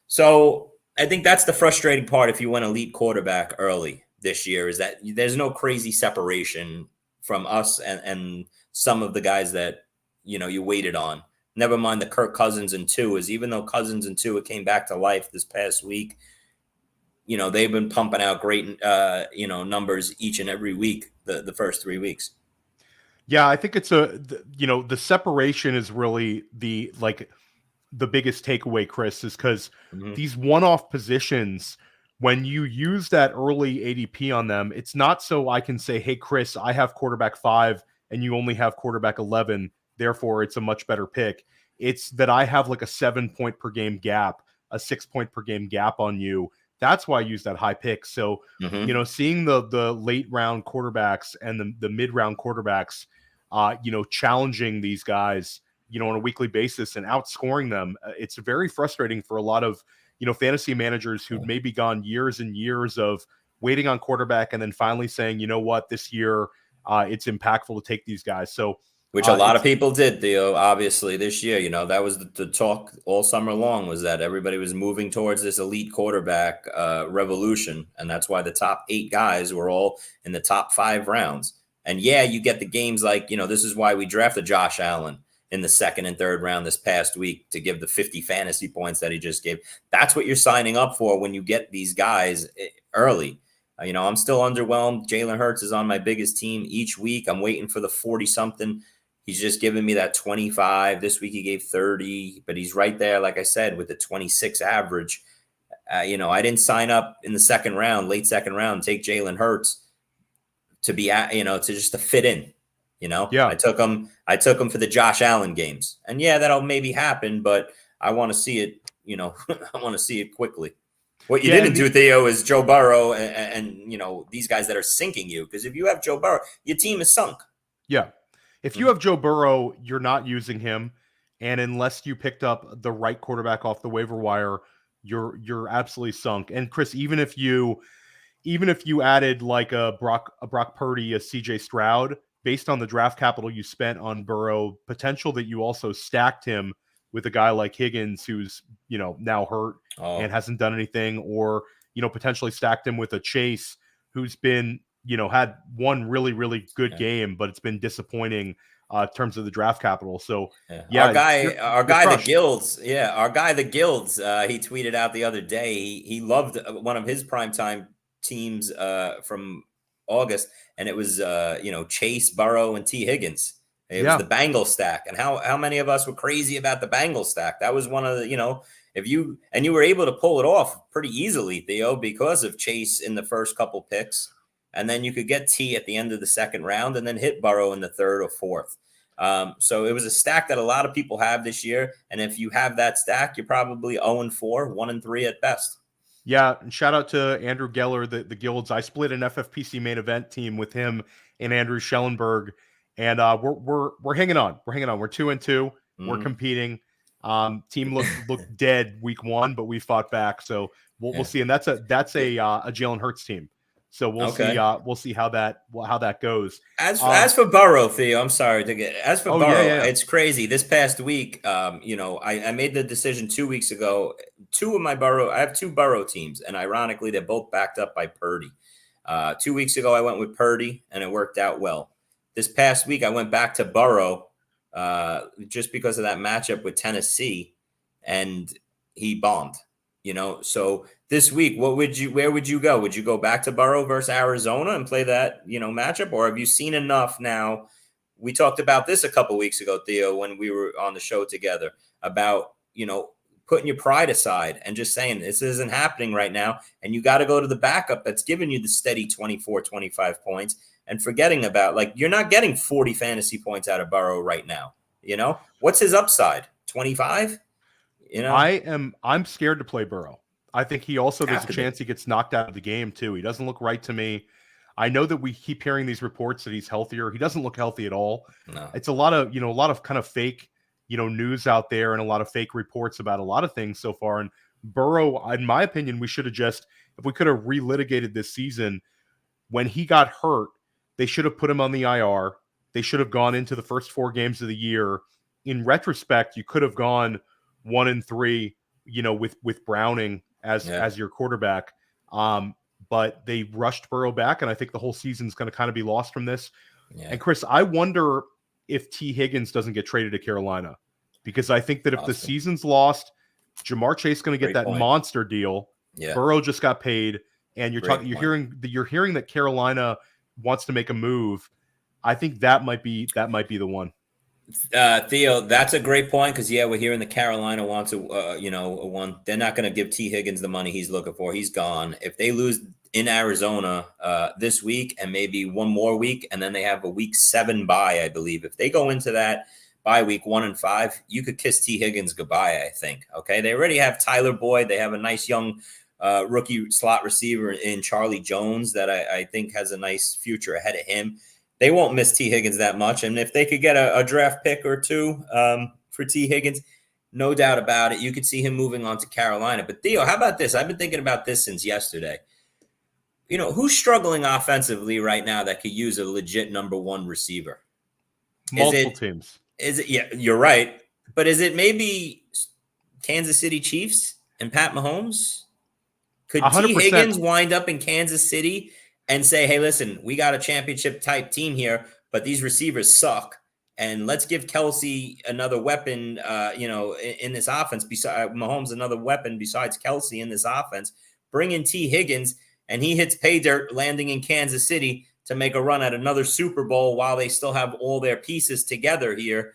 So I think that's the frustrating part if you went elite quarterback early this year, is that there's no crazy separation from us and some of the guys that, you waited on. Never mind the Kirk Cousins and Tuas. Even though Cousins and Tua came back to life this past week, they've been pumping out great, numbers each and every week, the first 3 weeks. Yeah, I think it's the separation is really the biggest takeaway, Chris, is because these one-off positions, when you use that early ADP on them, it's not so I can say, hey, Chris, I have quarterback 5 and you only have quarterback 11. Therefore, it's a much better pick. It's that I have like a 7-point per game gap, a 6-point per game gap on you. That's why I use that high pick. So, seeing the late round quarterbacks and the mid round quarterbacks, challenging these guys on a weekly basis and outscoring them. It's very frustrating for a lot of, fantasy managers who've maybe gone years and years of waiting on quarterback and then finally saying, you know what, this year it's impactful to take these guys. So, which a lot of people did, Theo, obviously this year, that was the talk all summer long, was that everybody was moving towards this elite quarterback revolution. And that's why the top 8 guys were all in the top 5 rounds. And yeah, you get the games like, this is why we drafted Josh Allen in the 2nd and 3rd round this past week to give the 50 fantasy points that he just gave. That's what you're signing up for when you get these guys early. I'm still underwhelmed. Jalen Hurts is on my biggest team each week. I'm waiting for the 40-something. He's just giving me that 25. This week he gave 30, but he's right there, like I said, with the 26 average. I didn't sign up in the 2nd round, late 2nd round, take Jalen Hurts to be to fit in. Yeah. I took him for the Josh Allen games. And yeah, that'll maybe happen, but I want to see it, I want to see it quickly. What you didn't do, Theo, is Joe Burrow and these guys that are sinking you. Because if you have Joe Burrow, your team is sunk. Yeah. If you have Joe Burrow, you're not using him. And unless you picked up the right quarterback off the waiver wire, you're absolutely sunk. And Chris, even if you added like a Brock Purdy, a CJ Stroud, based on the draft capital you spent on Burrow, potential that you also stacked him with a guy like Higgins, who's, now hurt and hasn't done anything, or, potentially stacked him with a Chase who's been, had one really, really good game, but it's been disappointing in terms of the draft capital. So our guy, the Guilds, he tweeted out the other day, he loved one of his primetime teams from August, and it was Chase, Burrow, and T. Higgins. It was the Bengal stack. And how many of us were crazy about the Bengal stack? That was one of the, you were able to pull it off pretty easily, Theo, because of Chase in the first couple picks. And then you could get T at the end of the 2nd round and then hit Burrow in the 3rd or 4th. So it was a stack that a lot of people have this year. And if you have that stack, you're probably 0-4, 1-3 at best. Yeah, and shout out to Andrew Geller, the Guilds. I split an FFPC main event team with him and Andrew Schellenberg, and we're hanging on. We're 2-2. We're competing. Team looked dead week 1, but we fought back. So we'll see. And that's a Jalen Hurts team. So we'll see how that goes. As for Burrow, Theo, I'm sorry to get. As for Burrow, it's crazy. This past week, I made the decision 2 weeks ago. I have 2 Burrow teams, and ironically, they're both backed up by Purdy. 2 weeks ago, I went with Purdy, and it worked out well. This past week, I went back to Burrow just because of that matchup with Tennessee, and he bombed. So this week, where would you go? Would you go back to Burrow versus Arizona and play that, matchup? Or have you seen enough now? We talked about this a couple weeks ago, Theo, when we were on the show together about, putting your pride aside and just saying this isn't happening right now. And you got to go to the backup that's giving you the steady 24, 25 points and forgetting about, you're not getting 40 fantasy points out of Burrow right now. What's his upside? 25? I'm scared to play Burrow. I think he also, there's a chance he gets knocked out of the game too. He doesn't look right to me. I know that we keep hearing these reports that he's healthier. He doesn't look healthy at all. No. It's a lot of kind of fake, news out there and a lot of fake reports about a lot of things so far. And Burrow, in my opinion, we should have if we could have relitigated this season, when he got hurt, they should have put him on the IR. They should have gone into the first 4 games of the year. In retrospect, you could have gone 1-3, with Browning as your quarterback. But they rushed Burrow back, and I think the whole season's going to kind of be lost from this. Yeah. And Chris, I wonder if T. Higgins doesn't get traded to Carolina, because I think that if the season's lost, Jamar Chase is going to get that monster deal. Yeah. Burrow just got paid, and you're hearing that Carolina wants to make a move. I think that might be the one. Theo, that's a great point, because we're hearing that Carolina wants a one. They're not going to give T. Higgins the money he's looking for. He's gone. If they lose in Arizona this week and maybe one more week, and then they have a week 7 bye, I believe. If they go into that bye week 1-5, you could kiss T. Higgins goodbye, I think. Okay, they already have Tyler Boyd. They have a nice young rookie slot receiver in Charlie Jones that I think has a nice future ahead of him. They won't miss T. Higgins that much. And if they could get a draft pick or 2, for T. Higgins? No doubt about it. You could see him moving on to Carolina. But Theo, how about this? I've been thinking about this since yesterday. Who's struggling offensively right now that could use a legit number one receiver? Multiple teams. Is it? Yeah, you're right. But is it maybe Kansas City Chiefs and Pat Mahomes? Could 100%. T. Higgins wind up in Kansas City and say, hey, listen, we got a championship type team here, but these receivers suck. And let's give Kelsey another weapon, in this offense. Besides Mahomes, another weapon besides Kelsey in this offense. Bring in T. Higgins, and he hits pay dirt landing in Kansas City to make a run at another Super Bowl while they still have all their pieces together here.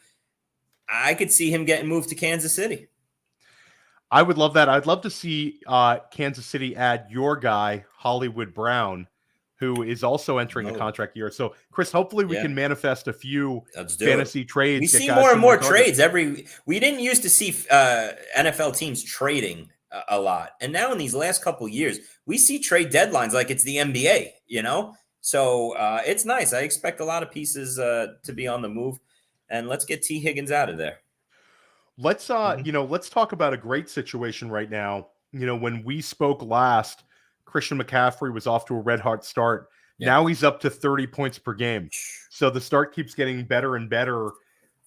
I could see him getting moved to Kansas City. I would love that. I'd love to see Kansas City add your guy, Hollywood Brown, who is also entering a contract year. So, Chris, hopefully we can manifest a few fantasy trades. We see more and more trades we didn't used to see NFL teams trading a lot. And now in these last couple of years, we see trade deadlines like it's the NBA, So it's nice. I expect a lot of pieces to be on the move. And let's get T. Higgins out of there. Let's let's talk about a great situation right now. When we spoke last, Christian McCaffrey was off to a red hot start. Yeah. Now he's up to 30 points per game. So the start keeps getting better and better.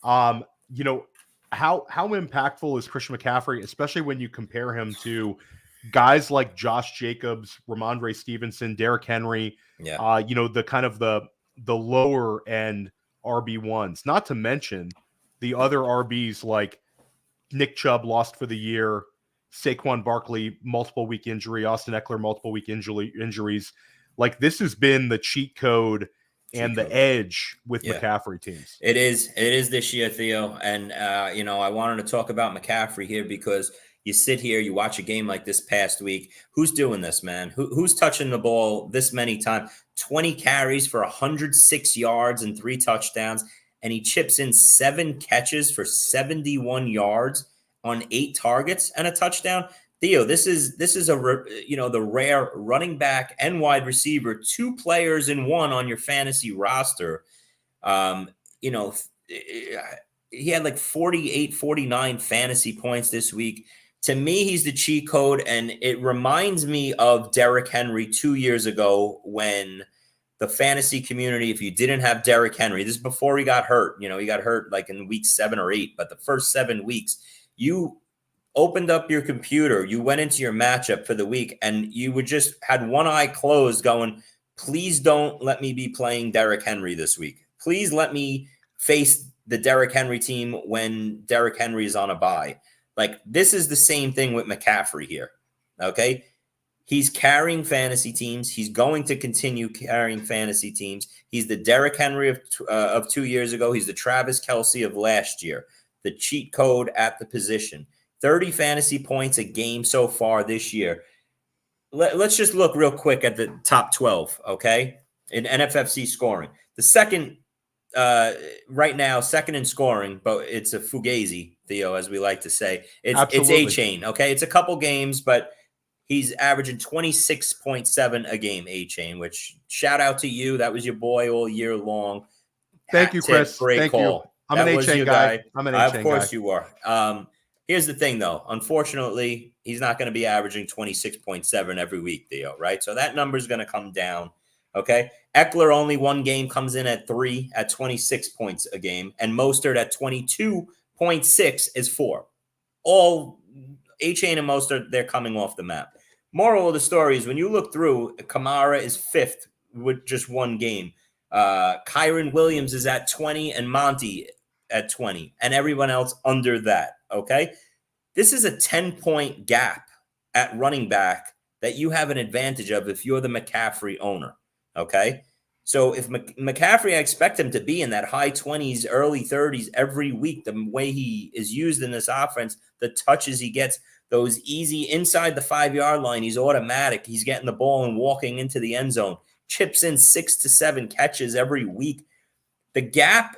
How impactful is Christian McCaffrey, especially when you compare him to guys like Josh Jacobs, Ramondre Stevenson, Derrick Henry, the kind of the lower end RB1s, not to mention the other RBs like Nick Chubb lost for the year, Saquon Barkley, multiple week injury, Austin Eckler, multiple week injuries. Like this has been the cheat code and the edge with McCaffrey teams. It is this year, Theo. And, I wanted to talk about McCaffrey here because you sit here, you watch a game like this past week. Who's doing this, man? Who's touching the ball this many times? 20 carries for 106 yards and 3 touchdowns. And he chips in 7 catches for 71 yards on 8 targets and a touchdown. Theo, this is the rare running back and wide receiver, 2 players in one on your fantasy roster. He had like 48, 49 fantasy points this week. To me, he's the cheat code, and it reminds me of Derrick Henry 2 years ago when the fantasy community, if you didn't have Derrick Henry, this is before he got hurt. He got hurt like in week 7 or 8, but the first 7 weeks, you opened up your computer, you went into your matchup for the week, and you would just had one eye closed going, please don't let me be playing Derrick Henry this week. Please let me face the Derrick Henry team when Derrick Henry is on a bye. Like, this is the same thing with McCaffrey here, okay? He's carrying fantasy teams. He's going to continue carrying fantasy teams. He's the Derrick Henry of 2 years ago. He's the Travis Kelce of last year, the cheat code at the position. 30 fantasy points a game so far this year. Let's just look real quick at the top 12, okay, in NFFC scoring. The second, right now, second in scoring, but it's a fugazi, Theo, as we like to say. It's A-Chain, okay? It's a couple games, but he's averaging 26.7 a game, A-Chain, which shout out to you. That was your boy all year long. Thank you, Chris. Great Thank call. You. I'm an A-Chain guy. Of course you are. Here's the thing, though. Unfortunately, he's not going to be averaging 26.7 every week, Theo, right? So that number is going to come down, okay? Eckler, only one game, comes in at 3 at 26 points a game, and Mostert at 22.6 is 4. All A-Chain and Mostert, they're coming off the map. Moral of the story is when you look through, Kamara is 5th with just one game. Kyron Williams is at 20 and Monty at 20 and everyone else under that, okay? This is a 10-point gap at running back that you have an advantage of if you're the McCaffrey owner, okay? So if McCaffrey, I expect him to be in that high 20s, early 30s every week, the way he is used in this offense, the touches he gets, those easy inside the 5-yard line, he's automatic. He's getting the ball and walking into the end zone, chips in 6 to 7 catches every week. The gap,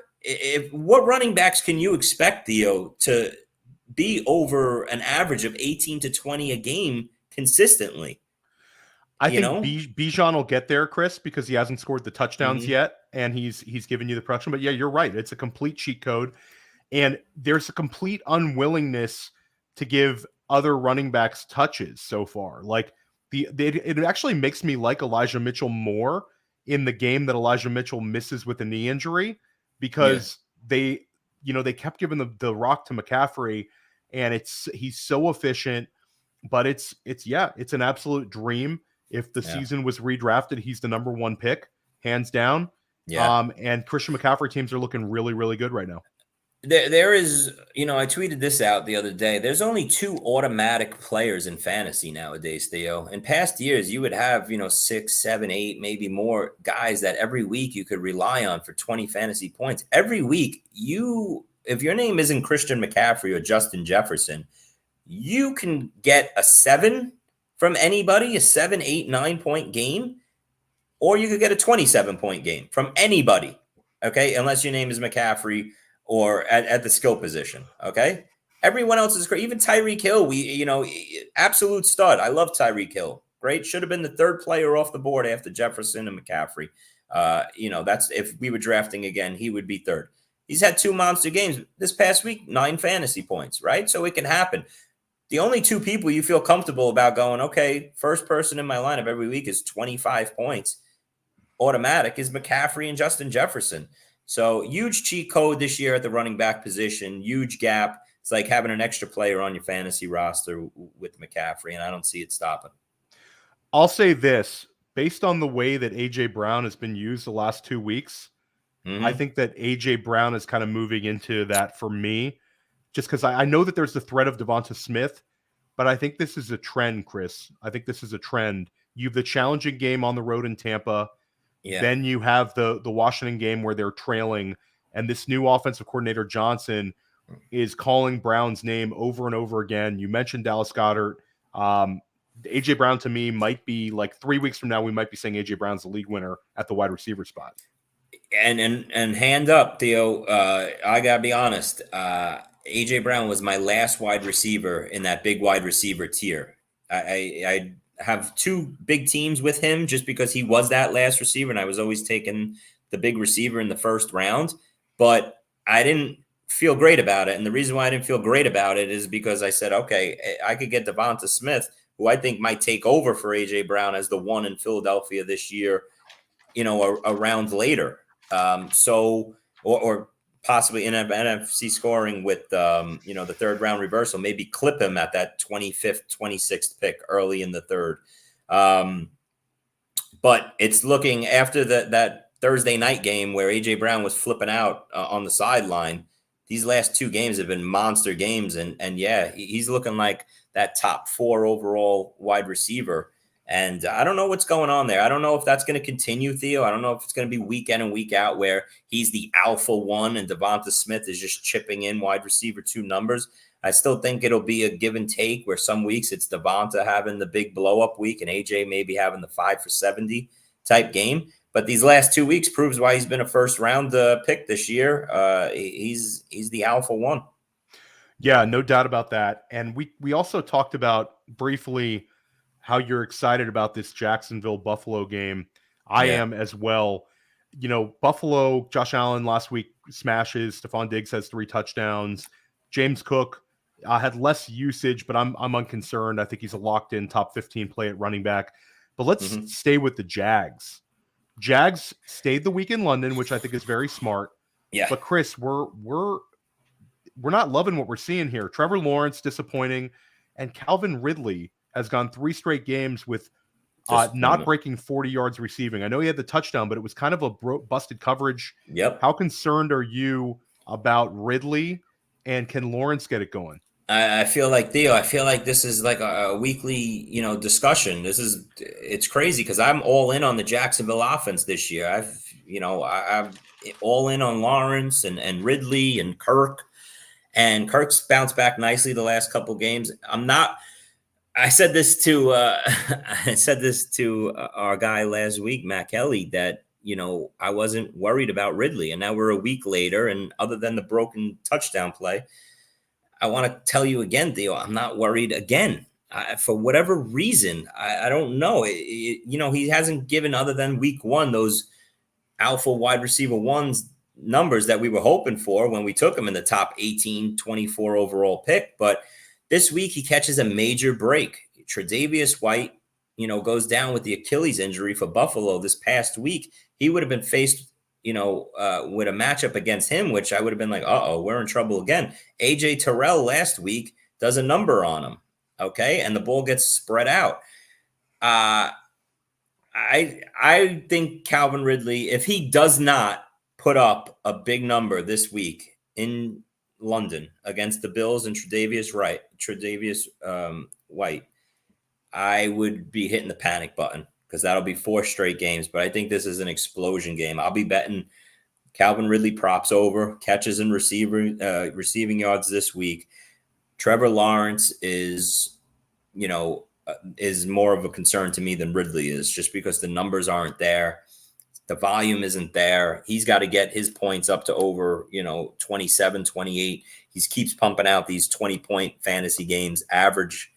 what running backs can you expect, Theo, to be over an average of 18 to 20 a game consistently? I think Bijan will get there, Chris, because he hasn't scored the touchdowns yet, and he's given you the production. But yeah, you're right. It's a complete cheat code. And there's a complete unwillingness to give other running backs touches so far. Like it actually makes me like Elijah Mitchell more in the game that Elijah Mitchell misses with a knee injury, because they kept giving the rock to McCaffrey, and he's so efficient. But it's an absolute dream. If the season was redrafted, he's the number 1 pick, hands down. Yeah. And Christian McCaffrey teams are looking really, really good right now. There is, I tweeted this out the other day. There's only 2 automatic players in fantasy nowadays, Theo. In past years, you would have, 6, 7, 8, maybe more guys that every week you could rely on for 20 fantasy points. Every week, if your name isn't Christian McCaffrey or Justin Jefferson, you can get a 7 from anybody, a 7, 8, 9-point game, or you could get a 27-point game from anybody, okay, unless your name is McCaffrey or at the skill position, okay? Everyone else is great. Even Tyreek Hill, absolute stud. I love Tyreek Hill. Great. Should have been the 3rd player off the board after Jefferson and McCaffrey. That's if we were drafting again, he would be 3rd. He's had 2 monster games this past week, 9 fantasy points, right? So it can happen. The only 2 people you feel comfortable about going, okay, first person in my lineup every week is 25 points, automatic, is McCaffrey and Justin Jefferson. So huge cheat code this year at the running back position, huge gap. It's like having an extra player on your fantasy roster with McCaffrey, and I don't see it stopping. I'll say this, based on the way that A.J. Brown has been used the last 2 weeks, I think that A.J. Brown is kind of moving into that for me, just because I know that there's the threat of Devonta Smith, but I think this is a trend, Chris. I think this is a trend. You have the challenging game on the road in Tampa. Yeah. Then you have the Washington game where they're trailing, and this new offensive coordinator, Johnson, is calling Brown's name over and over again. You mentioned Dallas Goedert. A.J. Brown, to me, might be like 3 weeks from now, we might be saying A.J. Brown's the league winner at the wide receiver spot. And hand up, Theo, I got to be honest. A.J. Brown was my last wide receiver in that big wide receiver tier. I have 2 big teams with him just because he was that last receiver, and I was always taking the big receiver in the 1st round, but I didn't feel great about it. And the reason why I didn't feel great about it is because I said, okay, I could get Devonta Smith, who I think might take over for A.J. Brown as the 1 in Philadelphia this year, a round later. Or possibly in NFC scoring with, the 3rd round reversal, maybe clip him at that 25th, 26th pick early in the 3rd. But it's looking after that Thursday night game where A.J. Brown was flipping out on the sideline. These last 2 games have been monster games. And he's looking like that top 4 overall wide receiver. And I don't know what's going on there. I don't know if that's going to continue, Theo. I don't know if it's going to be week in and week out where he's the alpha 1 and Devonta Smith is just chipping in wide receiver 2 numbers. I still think it'll be a give and take where some weeks it's Devonta having the big blow up week and AJ maybe having the 5 for 70 type game. But these last 2 weeks proves why he's been a 1st round pick this year. He's the alpha 1. Yeah, no doubt about that. And we also talked about briefly how you're excited about this Jacksonville-Buffalo game. I am as well. Buffalo, Josh Allen last week smashes. Stephon Diggs has 3 touchdowns. James Cook had less usage, but I'm unconcerned. I think he's a locked-in top 15 play at running back. But let's stay with the Jags. Jags stayed the week in London, which I think is very smart. Yeah. But Chris, we're not loving what we're seeing here. Trevor Lawrence disappointing, and Calvin Ridley has gone 3 straight games with not breaking 40 yards receiving. I know he had the touchdown, but it was kind of a busted coverage. Yep. How concerned are you about Ridley, and can Lawrence get it going? I feel like, Theo, this is like a weekly, discussion. It's crazy because I'm all in on the Jacksonville offense this year. I'm all in on Lawrence and Ridley and Kirk, and Kirk's bounced back nicely the last couple games. I said this to our guy last week, Matt Kelly, that, I wasn't worried about Ridley, and now we're a week later, and other than the broken touchdown play, I want to tell you again, Theo, I'm not worried again. For whatever reason, I don't know. He hasn't given, other than week 1, those alpha wide receiver 1s, numbers that we were hoping for when we took him in the top 18, 24 overall pick. But this week he catches a major break. Tre'Davious White, goes down with the Achilles injury for Buffalo this past week. He would have been faced, with a matchup against him, which I would have been like, we're in trouble again. AJ Terrell last week does a number on him. Okay. And the ball gets spread out. I think Calvin Ridley, if he does not put up a big number this week in London against the Bills and Tre'Davious White, I would be hitting the panic button because that'll be 4 straight games. But I think this is an explosion game. I'll be betting Calvin Ridley props over, catches and receiving yards this week. Trevor Lawrence is more of a concern to me than Ridley is, just because the numbers aren't there. The volume isn't there. He's got to get his points up to over, 27, 28. He keeps pumping out these 20-point fantasy games average.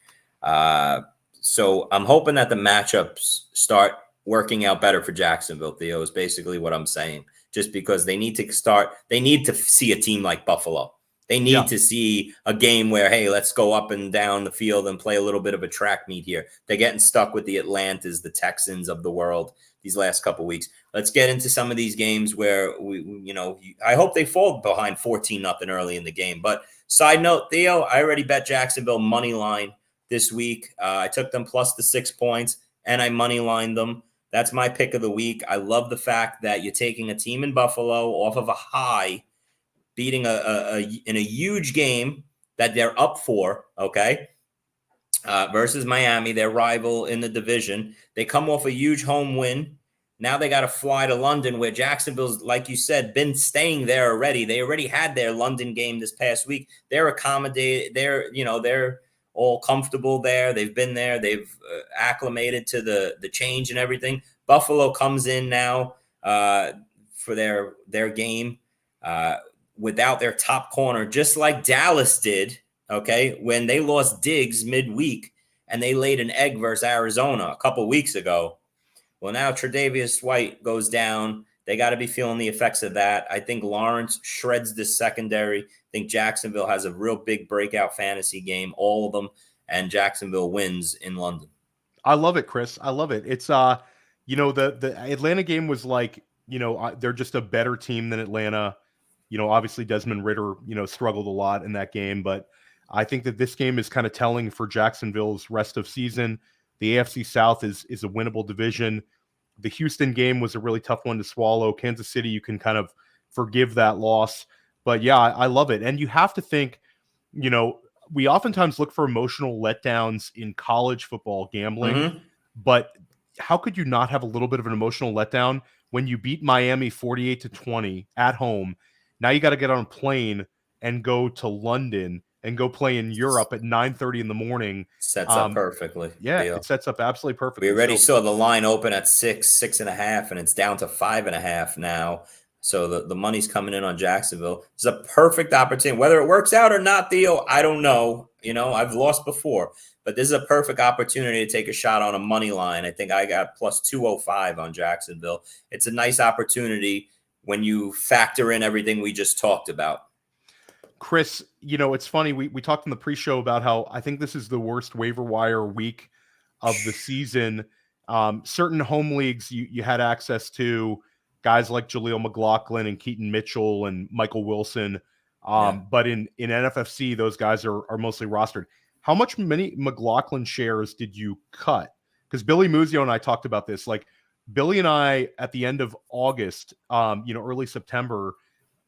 So I'm hoping that the matchups start working out better for Jacksonville, Theo, is basically what I'm saying. Just because they need to see a team like Buffalo. They need to see a game where, hey, let's go up and down the field and play a little bit of a track meet here. They're getting stuck with the Atlantas, the Texans of the world these last couple of weeks. Let's get into some of these games where I hope they fall behind 14-0 early in the game. But side note, Theo, I already bet Jacksonville money line this week. I took them plus the 6 points and I money lined them. That's my pick of the week. I love the fact that you're taking a team in Buffalo off of a high, beating in a huge game that they're up for, okay, versus Miami, their rival in the division. They come off a huge home win. Now they got to fly to London, where Jacksonville's, like you said, been staying there already. They already had their London game this past week. They're accommodated. They're all comfortable there. They've been there. They've acclimated to the change and everything. Buffalo comes in now for their game without their top corner, just like Dallas did, okay, when they lost Diggs midweek and they laid an egg versus Arizona a couple weeks ago. Well, now Tre'Davious White goes down. They got to be feeling the effects of that. I think Lawrence shreds this secondary. I think Jacksonville has a real big breakout fantasy game, all of them, and Jacksonville wins in London. I love it, Chris. I love it. It's the Atlanta game was like, they're just a better team than Atlanta. Obviously Desmond Ridder, struggled a lot in that game, but I think that this game is kind of telling for Jacksonville's rest of season. The AFC South is a winnable division. The Houston game was a really tough one to swallow. Kansas City, you can kind of forgive that loss. But yeah, I love it. And you have to think, we oftentimes look for emotional letdowns in college football gambling, but how could you not have a little bit of an emotional letdown when you beat Miami 48-20 at home? Now you got to get on a plane and go to London and go play in Europe at 9:30 in the morning. Sets up perfectly. Yeah, it sets up absolutely perfectly. We already saw the line open at 6.5, and it's down to 5.5 now. So the money's coming in on Jacksonville. It's a perfect opportunity. Whether it works out or not, Theo, I don't know. I've lost before. But this is a perfect opportunity to take a shot on a money line. I think I got plus 205 on Jacksonville. It's a nice opportunity when you factor in everything we just talked about. Chris, it's funny. We talked in the pre-show about how I think this is the worst waiver wire week of the season. Certain home leagues you had access to guys like Jaleel McLaughlin and Keaton Mitchell and Michael Wilson. But in NFFC, those guys are mostly rostered. How many McLaughlin shares did you cut? Because Billy Muzio and I talked about this. Like Billy and I, at the end of August, early September,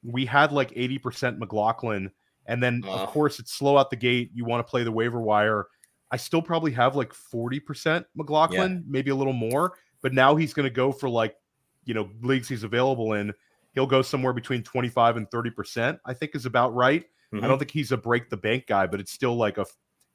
we had like 80% McLaughlin. And then, of course, it's slow out the gate. You want to play the waiver wire. I still probably have like 40% McLaughlin, maybe a little more. But now he's going to go for like, leagues he's available in. He'll go somewhere between 25 and 30%, I think is about right. I don't think he's a break the bank guy, but it's still like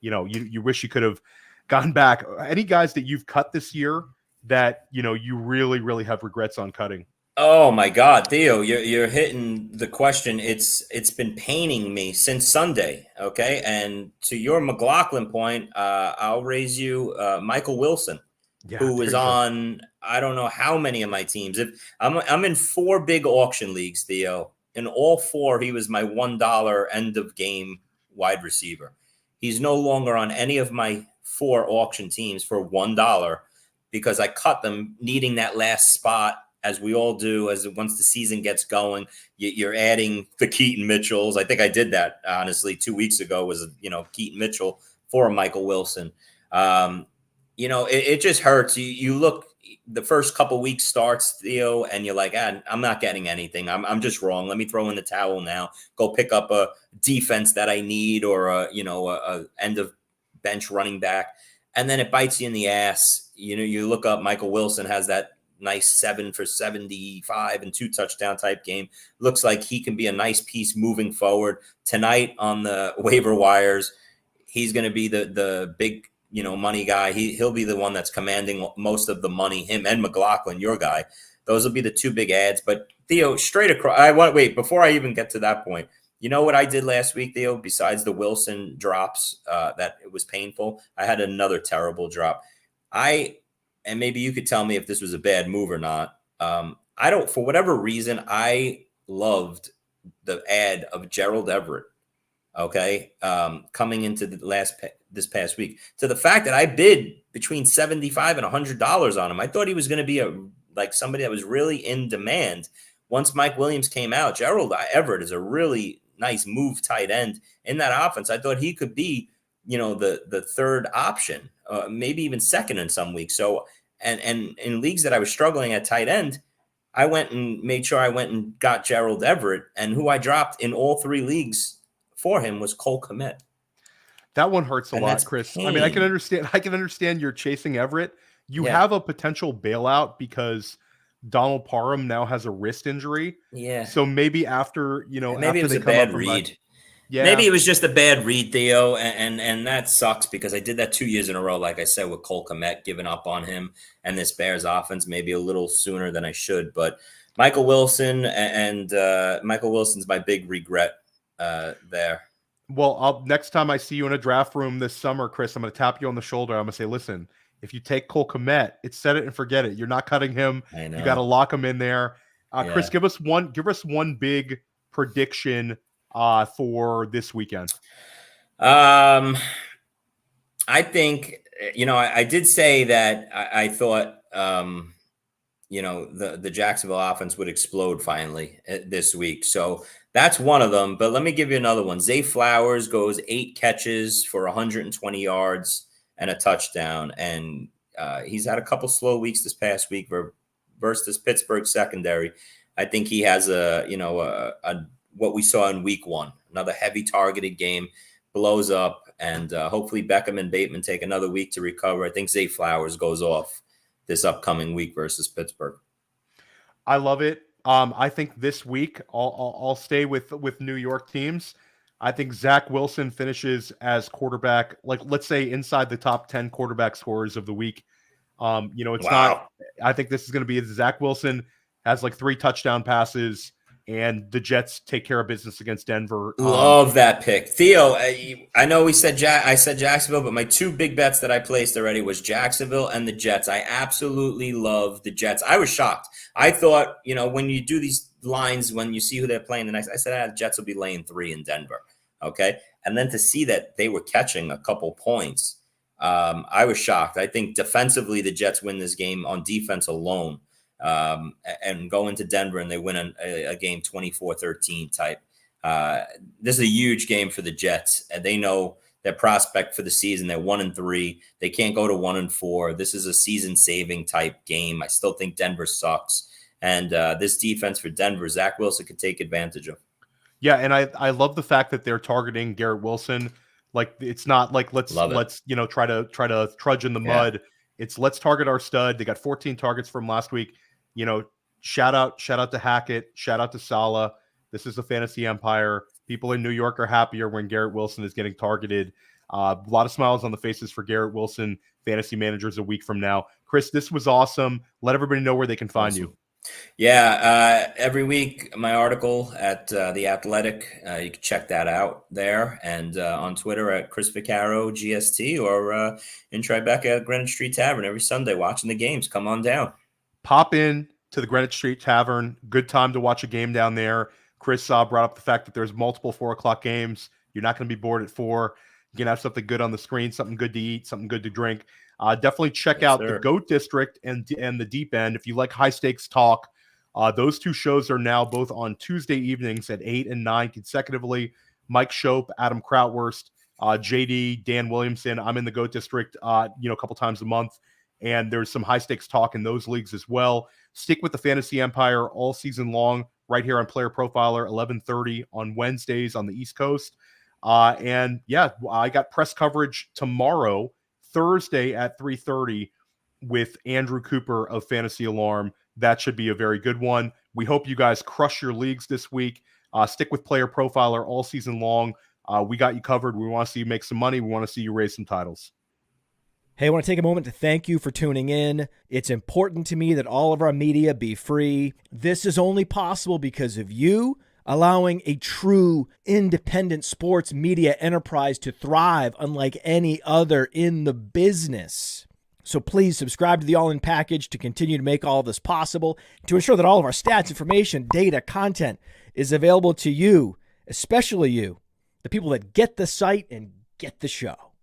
you wish you could have gone back. Any guys that you've cut this year that, you really, really have regrets on cutting? Oh my God, Theo, you're hitting the question. It's been paining me since Sunday. Okay. And to your McLaughlin point, I'll raise you Michael Wilson. Yeah, who there was you go. on I don't know how many of my teams. If I'm in 4 big auction leagues, Theo. In all 4, he was my $1 end of game wide receiver. He's no longer on any of my 4 auction teams for $1 because I cut them needing that last spot, as we all do. As once the season gets going, you're adding the Keaton Mitchells. I think I did that honestly 2 weeks ago. Was Keaton Mitchell for Michael Wilson. It just hurts. You look, the first couple weeks starts, Theo, and you're like, I'm not getting anything. I'm just wrong. Let me throw in the towel now. Go pick up a defense that I need, or a end of bench running back, and then it bites you in the ass. You look up, Michael Wilson has that nice 7 for 75 and 2 touchdown type game. Looks like he can be a nice piece moving forward. Tonight on the waiver wires, he's going to be the big money guy. He'll be the one that's commanding most of the money. Him and McLaughlin, your guy. Those will be the 2 big ads. But Theo, straight across. Before I even get to that point. You know what I did last week, Theo? Besides the Wilson drops, that it was painful. I had another terrible drop. And maybe you could tell me if this was a bad move or not. For whatever reason, I loved the ad of Gerald Everett. Okay, coming into this past week, to the fact that I bid between $75 and $100 on him. I thought he was going to be somebody that was really in demand. Once Mike Williams came out, Gerald Everett is a really nice move tight end in that offense. I thought he could be, the third option, maybe even second in some weeks. So, and in leagues that I was struggling at tight end, I went and made sure I went and got Gerald Everett, and who I dropped in all 3 leagues for him was Cole Kmet. That one hurts a And lot, that's Chris. pain. I mean, I can understand you're chasing Everett. You have a potential bailout because Donald Parham now has a wrist injury. Yeah. So maybe after, maybe after it was they a come bad up from read. yeah. Maybe it was just a bad read, Theo, and that sucks because I did that 2 years in a row, like I said, with Cole Kmet, giving up on him and this Bears offense maybe a little sooner than I should. But Michael Wilson and Michael Wilson's my big regret there. Well, next time I see you in a draft room this summer, Chris, I'm going to tap you on the shoulder. I'm going to say, listen, if you take Cole Kmet, it's set it and forget it. You're not cutting him. I know. You got to lock him in there. Yeah. Chris, give us one big prediction for this weekend. I think, I did say that I thought, the Jacksonville offense would explode finally this week. So that's one of them. But let me give you another one. Zay Flowers goes 8 catches for 120 yards and a touchdown. And he's had a couple slow weeks this past week versus this Pittsburgh secondary. I think he has what we saw in week 1, another heavy targeted game, blows up, and hopefully Beckham and Bateman take another week to recover. I think Zay Flowers goes off this upcoming week versus Pittsburgh. I love it. I think this week I'll stay with New York teams. I think Zach Wilson finishes as quarterback, let's say inside the top 10 quarterback scorers of the week. Not. I think this is going to be Zach Wilson has 3 touchdown passes, and the Jets take care of business against Denver. Love that pick. Theo, I know I said Jacksonville, but my 2 big bets that I placed already was Jacksonville and the Jets. I absolutely love the Jets. I was shocked. I thought, when you do these lines, when you see who they're playing the next, I said, the Jets will be laying 3 in Denver. Okay. And then to see that they were catching a couple points, I was shocked. I think defensively, the Jets win this game on defense alone. And go into Denver and they win a game 24-13 type. This is a huge game for the Jets, and they know their prospect for the season. They're 1-3. They can't go to 1-4. This is a season-saving type game. I still think Denver sucks, and this defense for Denver, Zach Wilson could take advantage of. Yeah, and I love the fact that they're targeting Garrett Wilson. It's not let's try to trudge in the mud. It's let's target our stud. They got 14 targets from last week. Shout out to Hackett, shout out to Saleh. This is a fantasy empire. People in New York are happier when Garrett Wilson is getting targeted. A lot of smiles on the faces for Garrett Wilson fantasy managers a week from now. Chris, this was awesome. Let everybody know where they can find you. Yeah, every week my article at The Athletic, you can check that out there, and on Twitter at Chris Vacarro GST, or in Tribeca at Greenwich Street Tavern every Sunday watching the games. Come on down. Pop in to the Greenwich Street Tavern. Good time to watch a game down there. Chris brought up the fact that there's multiple 4:00 games. You're not going to be bored at 4. You can have something good on the screen, something good to eat, something good to drink. Definitely check out the GOAT District and the Deep End if you like high stakes talk. Those two shows are now both on Tuesday evenings at 8 and 9 consecutively. Mike Shope, Adam Krautwurst, JD, Dan Williamson. I'm in the GOAT District, a couple times a month, and there's some high stakes talk in those leagues as well. Stick with the Fantasy Empire all season long, right here on Player Profiler, 11:30 on Wednesdays on the East Coast. And yeah, I got press coverage tomorrow, Thursday at 3:30 with Andrew Cooper of Fantasy Alarm. That should be a very good one. We hope you guys crush your leagues this week. Stick with Player Profiler all season long. We got you covered. We want to see you make some money. We want to see you raise some titles. Hey, I want to take a moment to thank you for tuning in. It's important to me that all of our media be free. This is only possible because of you allowing a true independent sports media enterprise to thrive unlike any other in the business. So please subscribe to the All In Package to continue to make all of this possible, to ensure that all of our stats, information, data, content is available to you, especially you, the people that get the site and get the show.